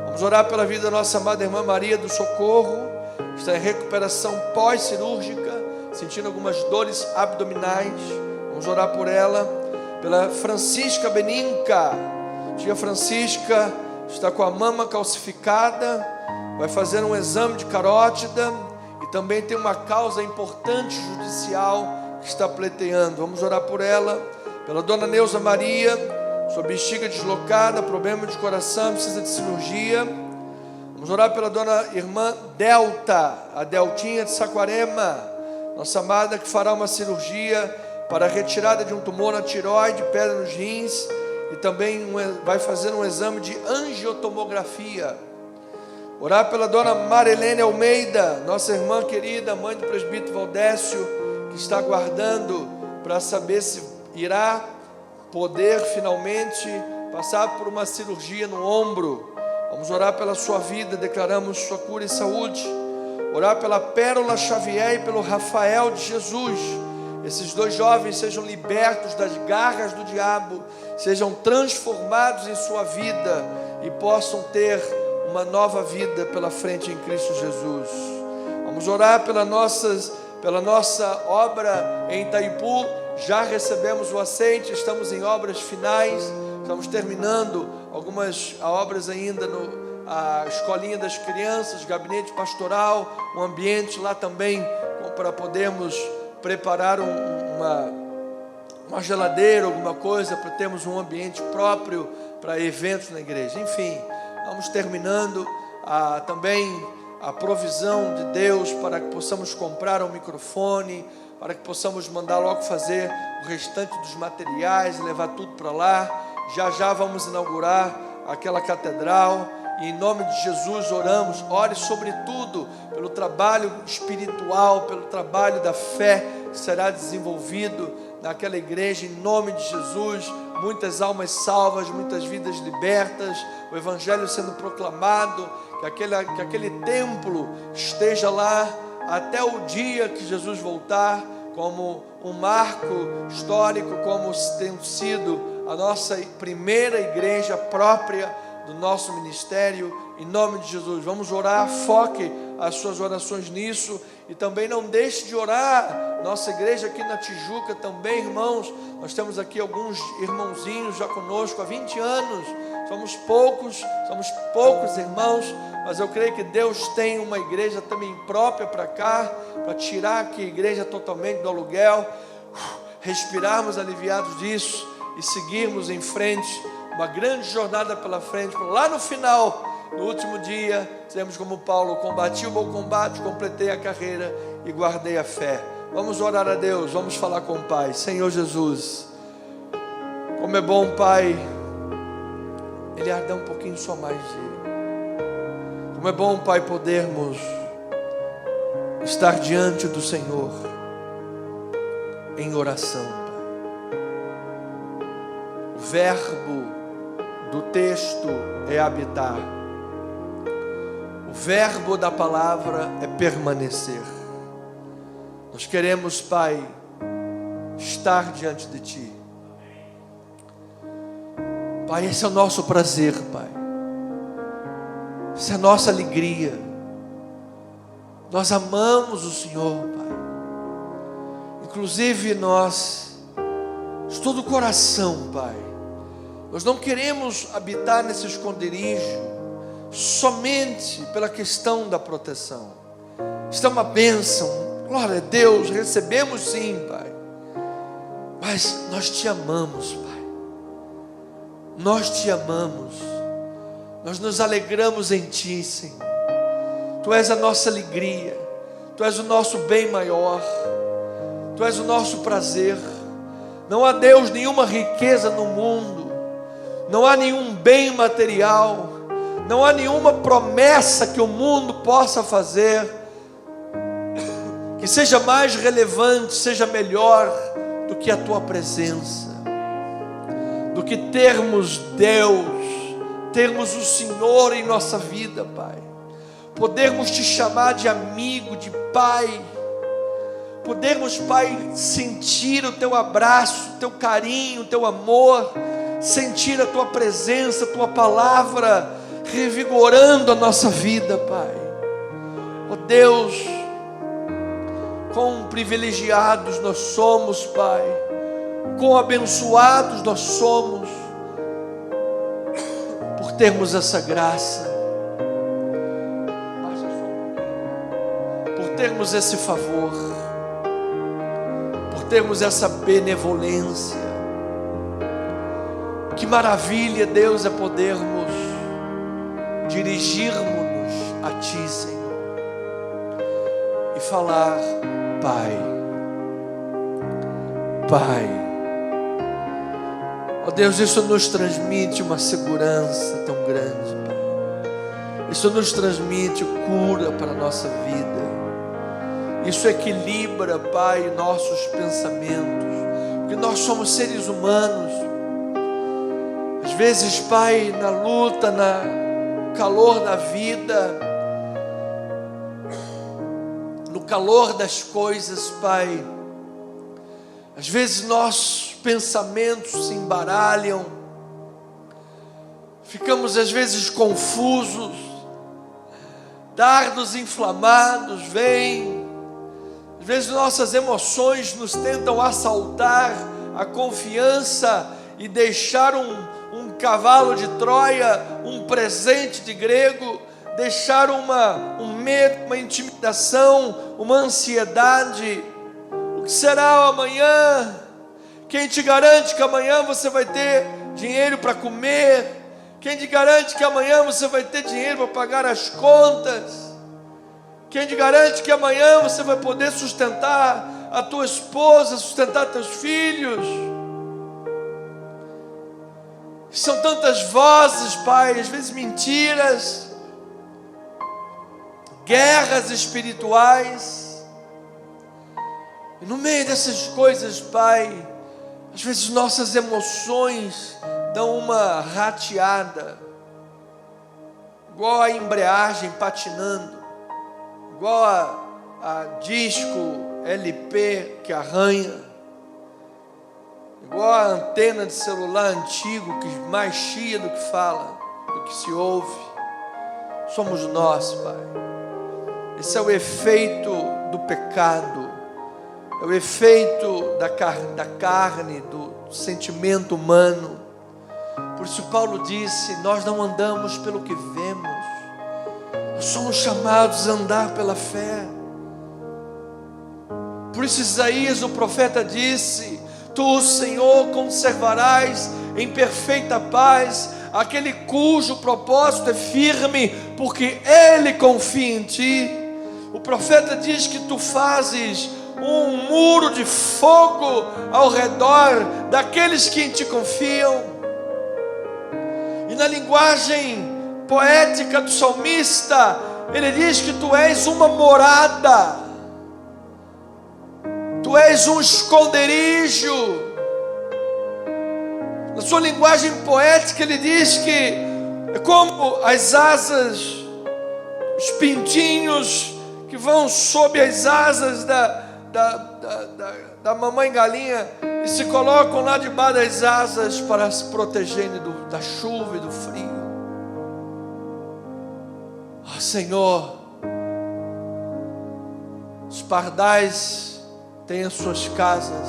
Vamos orar pela vida da nossa amada irmã Maria do Socorro, que está em recuperação pós-cirúrgica, sentindo algumas dores abdominais. Vamos orar por ela. Pela Francisca Beninca, tia Francisca está com a mama calcificada, vai fazer um exame de carótida e também tem uma causa importante judicial que está pleiteando. Vamos orar por ela. Pela dona Neuza Maria, sua bexiga deslocada, problema de coração, precisa de cirurgia. Vamos orar pela dona irmã Delta, a Deltinha de Saquarema, nossa amada, que fará uma cirurgia para a retirada de um tumor na tireoide, pedra nos rins, e também vai fazer um exame de angiotomografia. Orar pela dona Marilene Almeida, nossa irmã querida, mãe do presbítero Valdécio, que está aguardando para saber se irá poder finalmente passar por uma cirurgia no ombro. Vamos orar pela sua vida, declaramos sua cura e saúde. Orar pela Pérola Xavier e pelo Rafael de Jesus. Esses dois jovens sejam libertos das garras do diabo, sejam transformados em sua vida e possam ter uma nova vida pela frente em Cristo Jesus. Vamos orar pela nossa obra em Itaipu. Já recebemos o aceite, estamos em obras finais, estamos terminando algumas obras ainda a escolinha das crianças, gabinete pastoral, um ambiente lá também para podermos preparar uma geladeira, alguma coisa, para termos um ambiente próprio para eventos na igreja. Enfim, vamos terminando também a provisão de Deus para que possamos comprar um microfone, para que possamos mandar logo fazer o restante dos materiais e levar tudo para lá. Já vamos inaugurar aquela catedral. E em nome de Jesus oramos, ore sobretudo pelo trabalho espiritual, pelo trabalho da fé que será desenvolvido naquela igreja, em nome de Jesus. Muitas almas salvas, muitas vidas libertas, o evangelho sendo proclamado, que aquele templo esteja lá até o dia que Jesus voltar, como um marco histórico, como tem sido a nossa primeira igreja própria do nosso ministério. Em nome de Jesus, vamos orar, foque as suas orações nisso, e também não deixe de orar. Nossa igreja aqui na Tijuca também, irmãos, nós temos aqui alguns irmãozinhos já conosco há 20 anos, somos poucos irmãos, mas eu creio que Deus tem uma igreja também própria para cá, para tirar aqui a igreja totalmente do aluguel, respirarmos aliviados disso e seguirmos em frente, uma grande jornada pela frente. Lá no final, no último dia, seremos como Paulo: combati o bom combate, completei a carreira e guardei a fé. Vamos orar a Deus, vamos falar com o Pai. Senhor Jesus, como é bom, Pai, Ele arde um pouquinho só mais Ele. Como é bom, Pai, podermos estar diante do Senhor em oração, Pai. O verbo do texto é habitar. O verbo da palavra é permanecer. Nós queremos, Pai, estar diante de Ti. Pai, esse é o nosso prazer, Pai. Essa é a nossa alegria. Nós amamos o Senhor, Pai. Inclusive nós, de todo o coração, Pai, nós não queremos habitar nesse esconderijo somente pela questão da proteção. Isso é uma bênção. Glória a Deus, recebemos sim, Pai. Mas nós Te amamos, Pai. Nós Te amamos. Nós nos alegramos em Ti, Senhor. Tu és a nossa alegria. Tu és o nosso bem maior. Tu és o nosso prazer. Não há, Deus, nenhuma riqueza no mundo. Não há nenhum bem material. Não há nenhuma promessa que o mundo possa fazer que seja mais relevante, seja melhor do que a Tua presença, do que termos Deus, termos o Senhor em nossa vida, Pai, podermos Te chamar de amigo, de Pai, podermos, Pai, sentir o Teu abraço, o Teu carinho, o Teu amor, sentir a Tua presença, a Tua palavra revigorando a nossa vida, Pai. Oh Deus, quão privilegiados nós somos, Pai, quão abençoados nós somos por termos essa graça, por termos esse favor, por termos essa benevolência. Que maravilha, Deus, é podermos dirigirmos-nos a Ti, Senhor, e falar: Pai, Pai. Ó Deus, isso nos transmite uma segurança tão grande, Pai. Isso nos transmite cura para a nossa vida. Isso equilibra, Pai, nossos pensamentos, porque nós somos seres humanos. Às vezes, Pai, na luta, no calor da vida, no calor das coisas, Pai, às vezes nossos pensamentos se embaralham, ficamos às vezes confusos, dardos inflamados vêm, às vezes nossas emoções nos tentam assaltar a confiança e deixar um cavalo de Troia, um presente de grego, deixar um medo, uma intimidação, uma ansiedade. O que será amanhã? Quem te garante que amanhã você vai ter dinheiro para comer? Quem te garante que amanhã você vai ter dinheiro para pagar as contas? Quem te garante que amanhã você vai poder sustentar a tua esposa, sustentar teus filhos? São tantas vozes, Pai, às vezes mentiras, guerras espirituais, e no meio dessas coisas, Pai, às vezes nossas emoções dão uma rateada, igual a embreagem patinando, igual a disco LP que arranha, igual a antena de celular antigo que mais chia do que fala, do que se ouve. Somos nós, Pai. Esse é o efeito do pecado, é o efeito da carne, do sentimento humano. Por isso Paulo disse: nós não andamos pelo que vemos, nós somos chamados a andar pela fé. Por isso Isaías, o profeta, disse: tu, Senhor, conservarás em perfeita paz aquele cujo propósito é firme, porque ele confia em ti. O profeta diz que tu fazes um muro de fogo ao redor daqueles que em Ti confiam. E na linguagem poética do salmista, ele diz que Tu és uma morada, Tu és um esconderijo. Na sua linguagem poética, ele diz que é como as asas, os pintinhos que vão sob as asas da mamãe galinha e se colocam lá debaixo das asas para se protegerem da chuva e do frio. Oh, Senhor, os pardais têm as suas casas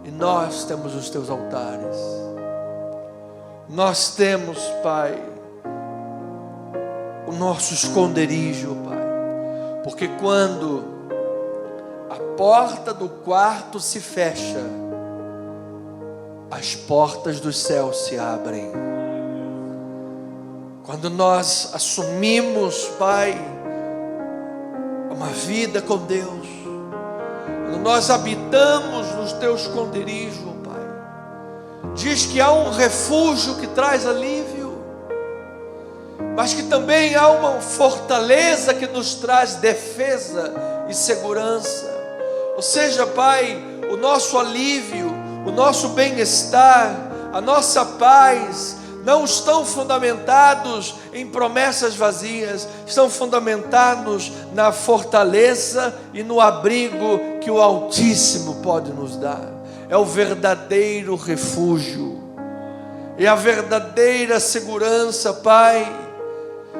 e nós temos os Teus altares. Nós temos, Pai, o nosso esconderijo, Pai, porque quando a porta do quarto se fecha, as portas dos céus se abrem. Quando nós assumimos, Pai, uma vida com Deus, quando nós habitamos nos Teus esconderijos, Pai, diz que há um refúgio que traz alívio, mas que também há uma fortaleza que nos traz defesa e segurança. Ou seja, Pai, o nosso alívio, o nosso bem-estar, a nossa paz não estão fundamentados em promessas vazias, estão fundamentados na fortaleza e no abrigo que o Altíssimo pode nos dar. É o verdadeiro refúgio, é a verdadeira segurança, Pai.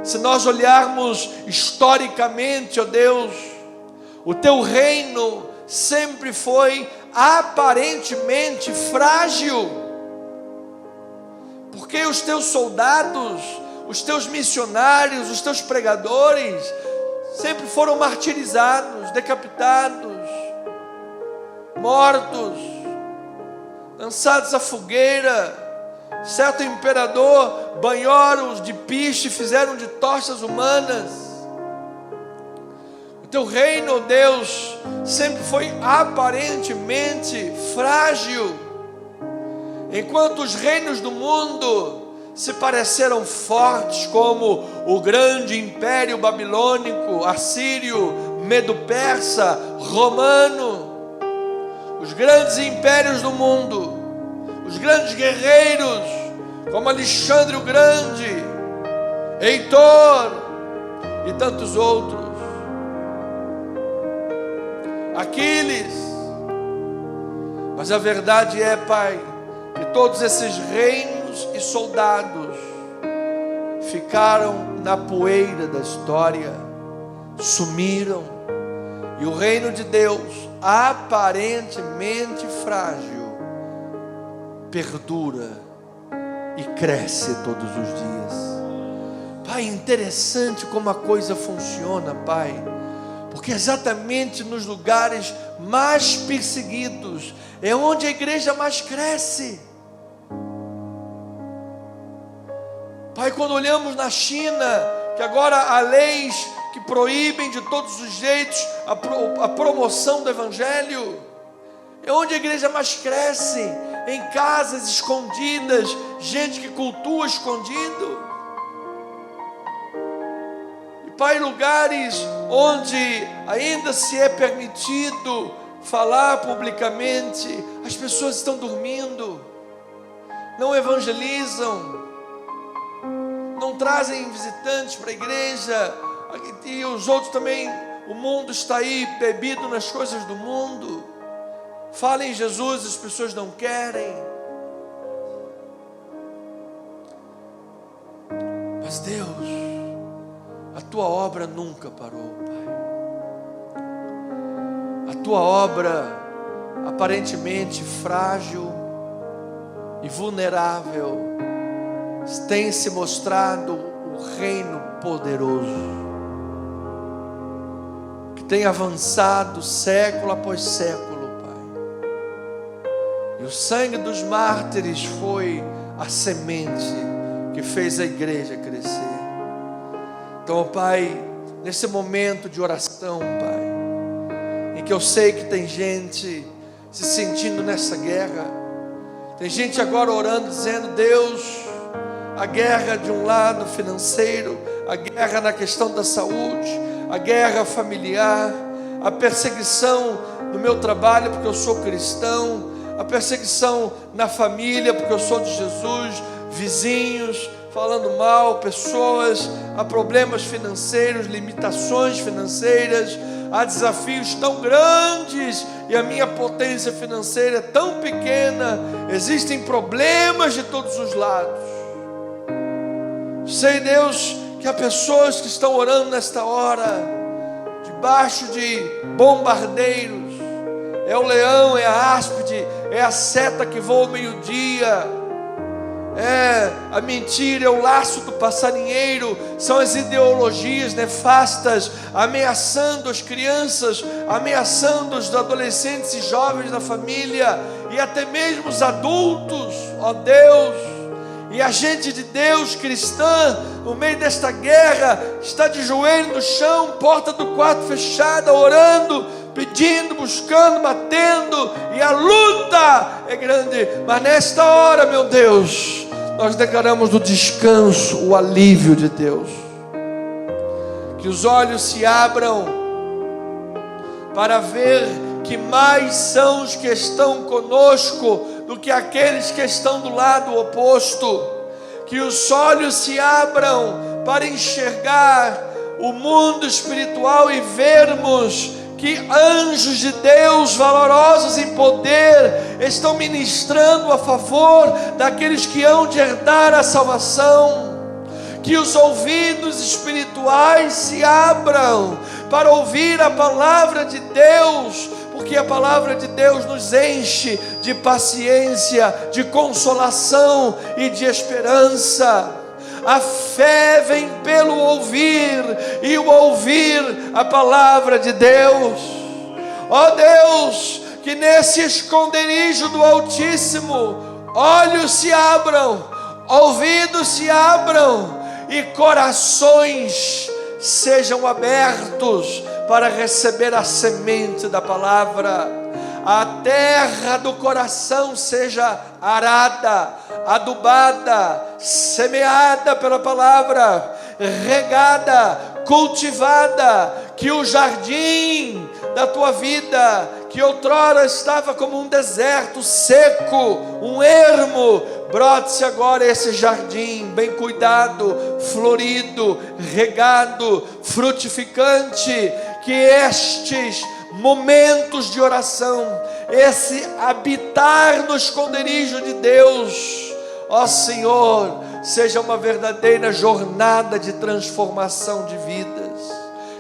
Se nós olharmos historicamente, ó Deus, o Teu reino sempre foi aparentemente frágil, porque os Teus soldados, os Teus missionários, os Teus pregadores sempre foram martirizados, decapitados, mortos, lançados à fogueira. Certo imperador banhou-os de piche, fizeram de tochas humanas. O Teu reino, Deus, sempre foi aparentemente frágil, enquanto os reinos do mundo se pareceram fortes, como o grande império babilônico, assírio, medo-persa, romano. Os grandes impérios do mundo, os grandes guerreiros, como Alexandre o Grande, Heitor e tantos outros, Aquiles. Mas a verdade é, Pai, que todos esses reinos e soldados ficaram na poeira da história, sumiram, e o reino de Deus, aparentemente frágil, perdura e cresce todos os dias. Pai, interessante como a coisa funciona, Pai, porque exatamente nos lugares mais perseguidos é onde a igreja mais cresce. Pai, quando olhamos na China, que agora há leis que proíbem de todos os jeitos a promoção do Evangelho, é onde a igreja mais cresce, em casas escondidas, gente que cultua escondido. E Pai, lugares onde ainda se é permitido falar publicamente, as pessoas estão dormindo, não evangelizam, não trazem visitantes para a igreja, e os outros também, o mundo está aí bebido nas coisas do mundo. Fala em Jesus, as pessoas não querem. Mas Deus, a Tua obra nunca parou, Pai. A Tua obra, aparentemente frágil e vulnerável, tem se mostrado o reino poderoso, que tem avançado século após século. E o sangue dos mártires foi a semente que fez a igreja crescer. Então, Pai, nesse momento de oração, Pai, porque eu sei que tem gente se sentindo nessa guerra. Tem gente agora orando, dizendo: Deus, a guerra de um lado financeiro, a guerra na questão da saúde, a guerra familiar, a perseguição no meu trabalho porque eu sou cristão, a perseguição na família porque eu sou de Jesus, vizinhos falando mal, pessoas, há problemas financeiros, limitações financeiras, há desafios tão grandes e a minha potência financeira é tão pequena, existem problemas de todos os lados. Sei, Deus, que há pessoas que estão orando nesta hora, debaixo de bombardeiros, é o leão, é a áspide, é a seta que voa ao meio-dia, é a mentira, é o laço do passarinheiro, são as ideologias nefastas ameaçando as crianças, ameaçando os adolescentes e jovens da família, e até mesmo os adultos, ó Deus. E a gente de Deus, cristã, no meio desta guerra, está de joelho no chão, porta do quarto fechada, orando, pedindo, buscando, batendo, e a luta é grande. Mas nesta hora, meu Deus, nós declaramos o descanso, o alívio de Deus. Que os olhos se abram para ver que mais são os que estão conosco do que aqueles que estão do lado oposto. Que os olhos se abram para enxergar o mundo espiritual e vermos que anjos de Deus, valorosos em poder, estão ministrando a favor daqueles que hão de herdar a salvação. Que os ouvidos espirituais se abram para ouvir a palavra de Deus, porque a palavra de Deus nos enche de paciência, de consolação e de esperança. A fé vem pelo ouvir, e o ouvir a palavra de Deus. Ó Deus, que nesse esconderijo do Altíssimo, olhos se abram, ouvidos se abram, e corações sejam abertos para receber a semente da palavra. A terra do coração seja arada, adubada, semeada pela palavra, regada, cultivada. Que o jardim da tua vida, que outrora estava como um deserto seco, um ermo, brote-se agora esse jardim bem cuidado, florido, regado, frutificante. Que estes momentos de oração, esse habitar no esconderijo de Deus, ó Senhor, seja uma verdadeira jornada de transformação de vidas.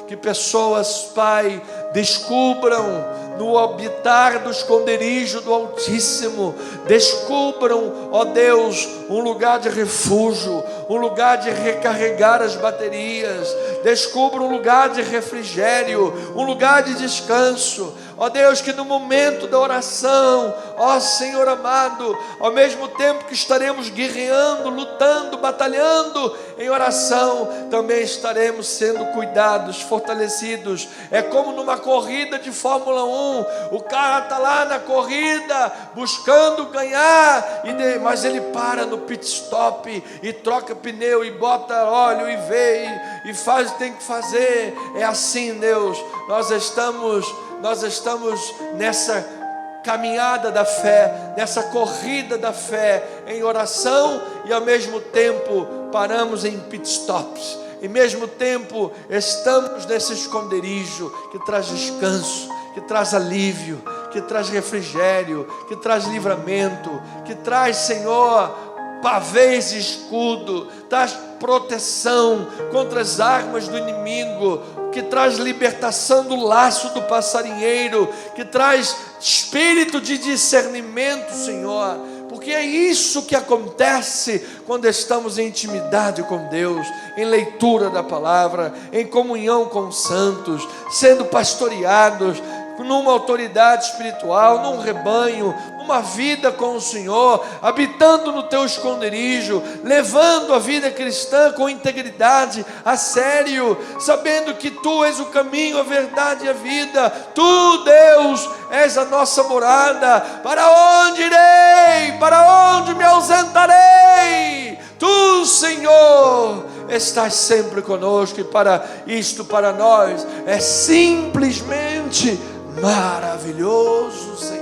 Que pessoas, Pai, descubram no habitar do esconderijo do Altíssimo, descubram, ó Deus, um lugar de refúgio, um lugar de recarregar as baterias, descubram um lugar de refrigério, um lugar de descanso. Ó Deus, que no momento da oração, ó Senhor amado, ao mesmo tempo que estaremos guerreando, lutando, batalhando em oração, também estaremos sendo cuidados, fortalecidos. É como numa corrida de Fórmula 1, o cara está lá na corrida, buscando ganhar, mas ele para no pit stop, e troca pneu, e bota óleo, e vê, e faz o que tem que fazer. É assim, Deus, nós estamos nessa caminhada da fé, nessa corrida da fé, em oração, e ao mesmo tempo paramos em pit stops, e ao mesmo tempo estamos nesse esconderijo que traz descanso, que traz alívio, que traz refrigério, que traz livramento, que traz, Senhor, pavês e escudo, traz proteção contra as armas do inimigo, que traz libertação do laço do passarinheiro, que traz espírito de discernimento, Senhor, porque é isso que acontece quando estamos em intimidade com Deus, em leitura da palavra, em comunhão com os santos, sendo pastoreados, numa autoridade espiritual, num rebanho, numa vida com o Senhor, habitando no teu esconderijo, levando a vida cristã com integridade, a sério, sabendo que tu és o caminho, a verdade e a vida. Tu, Deus, és a nossa morada. Para onde irei? Para onde me ausentarei? Tu, Senhor, estás sempre conosco, e para isto, para nós, é simplesmente maravilhoso, Senhor.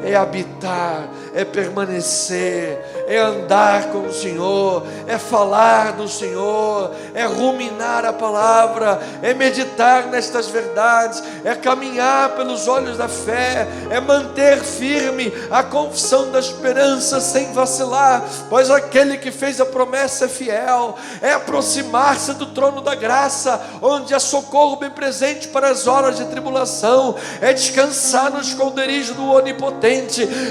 É habitar, é permanecer, é andar com o Senhor, é falar do Senhor, é ruminar a palavra, é meditar nestas verdades, é caminhar pelos olhos da fé, é manter firme a confissão da esperança sem vacilar, pois aquele que fez a promessa é fiel, é aproximar-se do trono da graça, onde há socorro bem presente para as horas de tribulação, é descansar no esconderijo do Onipotente,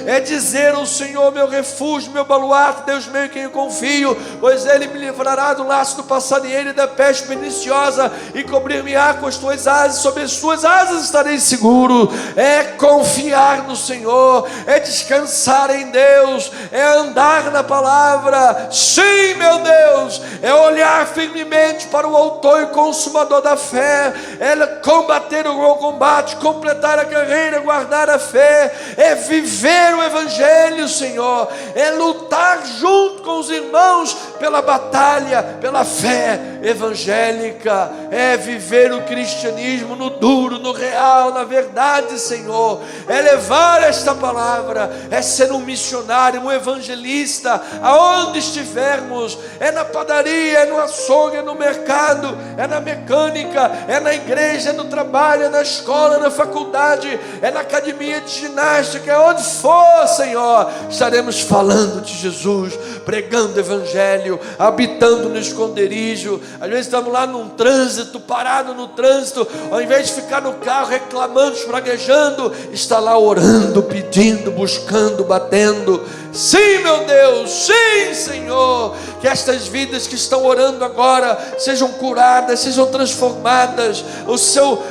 é dizer ao Senhor: meu refúgio, meu baluarte, Deus meu em quem eu confio, pois Ele me livrará do laço do passarinheiro e da peste perniciosa, e cobrir-me-á com as tuas asas, sobre as suas asas estarei seguro. É confiar no Senhor, é descansar em Deus, é andar na palavra. Sim, meu Deus, é olhar firmemente para o autor e consumador da fé, é combater o bom combate, completar a carreira, guardar a fé, é viver o Evangelho, Senhor, é lutar junto com os irmãos pela batalha, pela fé evangélica, é viver o cristianismo no duro, no real, na verdade, Senhor, é levar esta palavra, é ser um missionário, um evangelista, aonde estivermos, é na padaria, é no açougue, é no mercado, é na mecânica, é na igreja, é no trabalho, é na escola, é na faculdade, é na academia de ginástica, é onde for, Senhor, estaremos falando de Jesus, pregando o Evangelho, habitando no esconderijo. Às vezes estamos lá num trânsito, parado no trânsito, ao invés de ficar no carro reclamando, espraguejando, está lá orando, pedindo, buscando, batendo. Sim, meu Deus, sim, Senhor, que estas vidas que estão orando agora sejam curadas, sejam transformadas,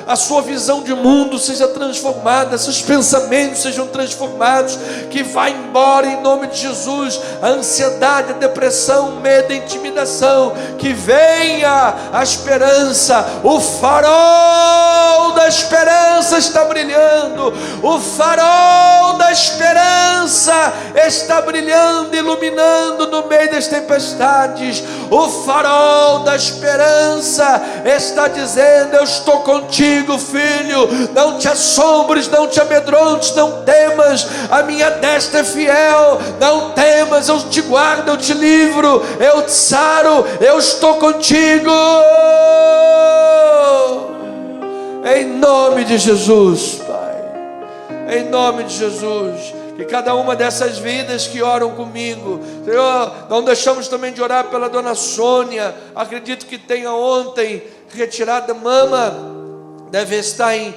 a sua visão de mundo seja transformada, seus pensamentos sejam transformados, que vá embora em nome de Jesus a ansiedade, a depressão, o medo, a intimidação, que venha a esperança. O farol da esperança está brilhando, o farol da esperança está brilhando, iluminando no meio das tempestades. O farol da esperança está dizendo: eu estou contigo, filho, não te assombres, não te amedrontes, não temas, a minha destra é fiel, não temas, eu te guardo, eu te livro, eu te saro, eu estou contigo. Em nome de Jesus, Pai, em nome de Jesus, que cada uma dessas vidas que oram comigo, Senhor, não deixamos também de orar pela dona Sônia. Acredito que tenha ontem retirado a mama, deve estar em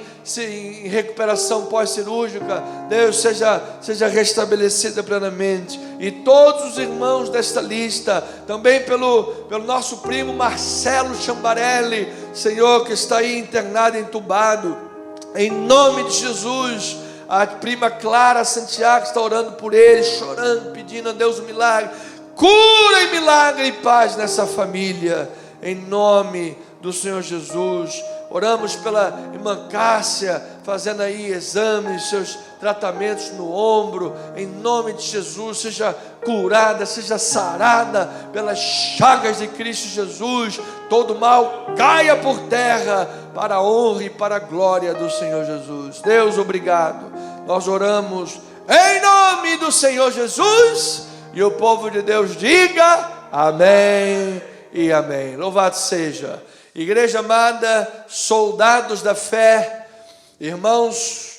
recuperação pós-cirúrgica. Deus, seja restabelecida plenamente. E todos os irmãos desta lista, também pelo nosso primo Marcelo Chambarelli, Senhor, que está aí internado, entubado, em nome de Jesus. A prima Clara Santiago está orando por ele, chorando, pedindo a Deus um milagre. Cura e milagre e paz nessa família, em nome do Senhor Jesus. Oramos pela irmã Cássia, fazendo aí exames, seus tratamentos no ombro, em nome de Jesus. Seja curada, seja sarada pelas chagas de Cristo Jesus. Todo mal caia por terra, para a honra e para a glória do Senhor Jesus. Deus, obrigado. Nós oramos em nome do Senhor Jesus, e o povo de Deus diga amém e amém. Louvado seja. Igreja amada, soldados da fé, irmãos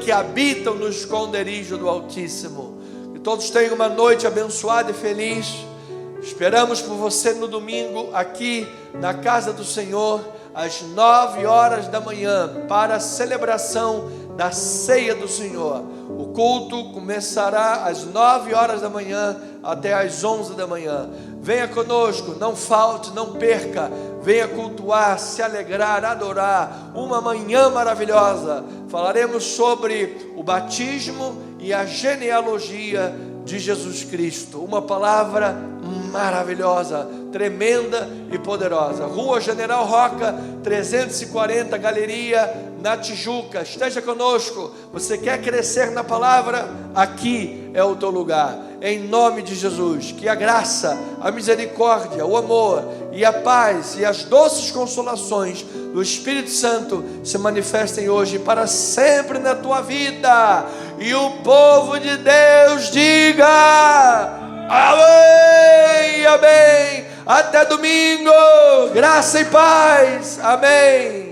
que habitam no esconderijo do Altíssimo, que todos tenham uma noite abençoada e feliz. Esperamos por você no domingo aqui na casa do Senhor, às 9 horas da manhã, para a celebração da ceia do Senhor. O culto começará às 9 horas da manhã até às 11 da manhã. Venha conosco, não falte, não perca. Venha cultuar, se alegrar, adorar. Uma manhã maravilhosa. Falaremos sobre o batismo e a genealogia de Jesus Cristo. Uma palavra maravilhosa, tremenda e poderosa. Rua General Roca, 340, Galeria, na Tijuca. Esteja conosco. Você quer crescer na palavra? Aqui é o teu lugar. Em nome de Jesus, que a graça, a misericórdia, o amor e a paz e as doces consolações do Espírito Santo se manifestem hoje e para sempre na tua vida. E o povo de Deus diga: amém, amém. Até domingo, graça e paz, amém.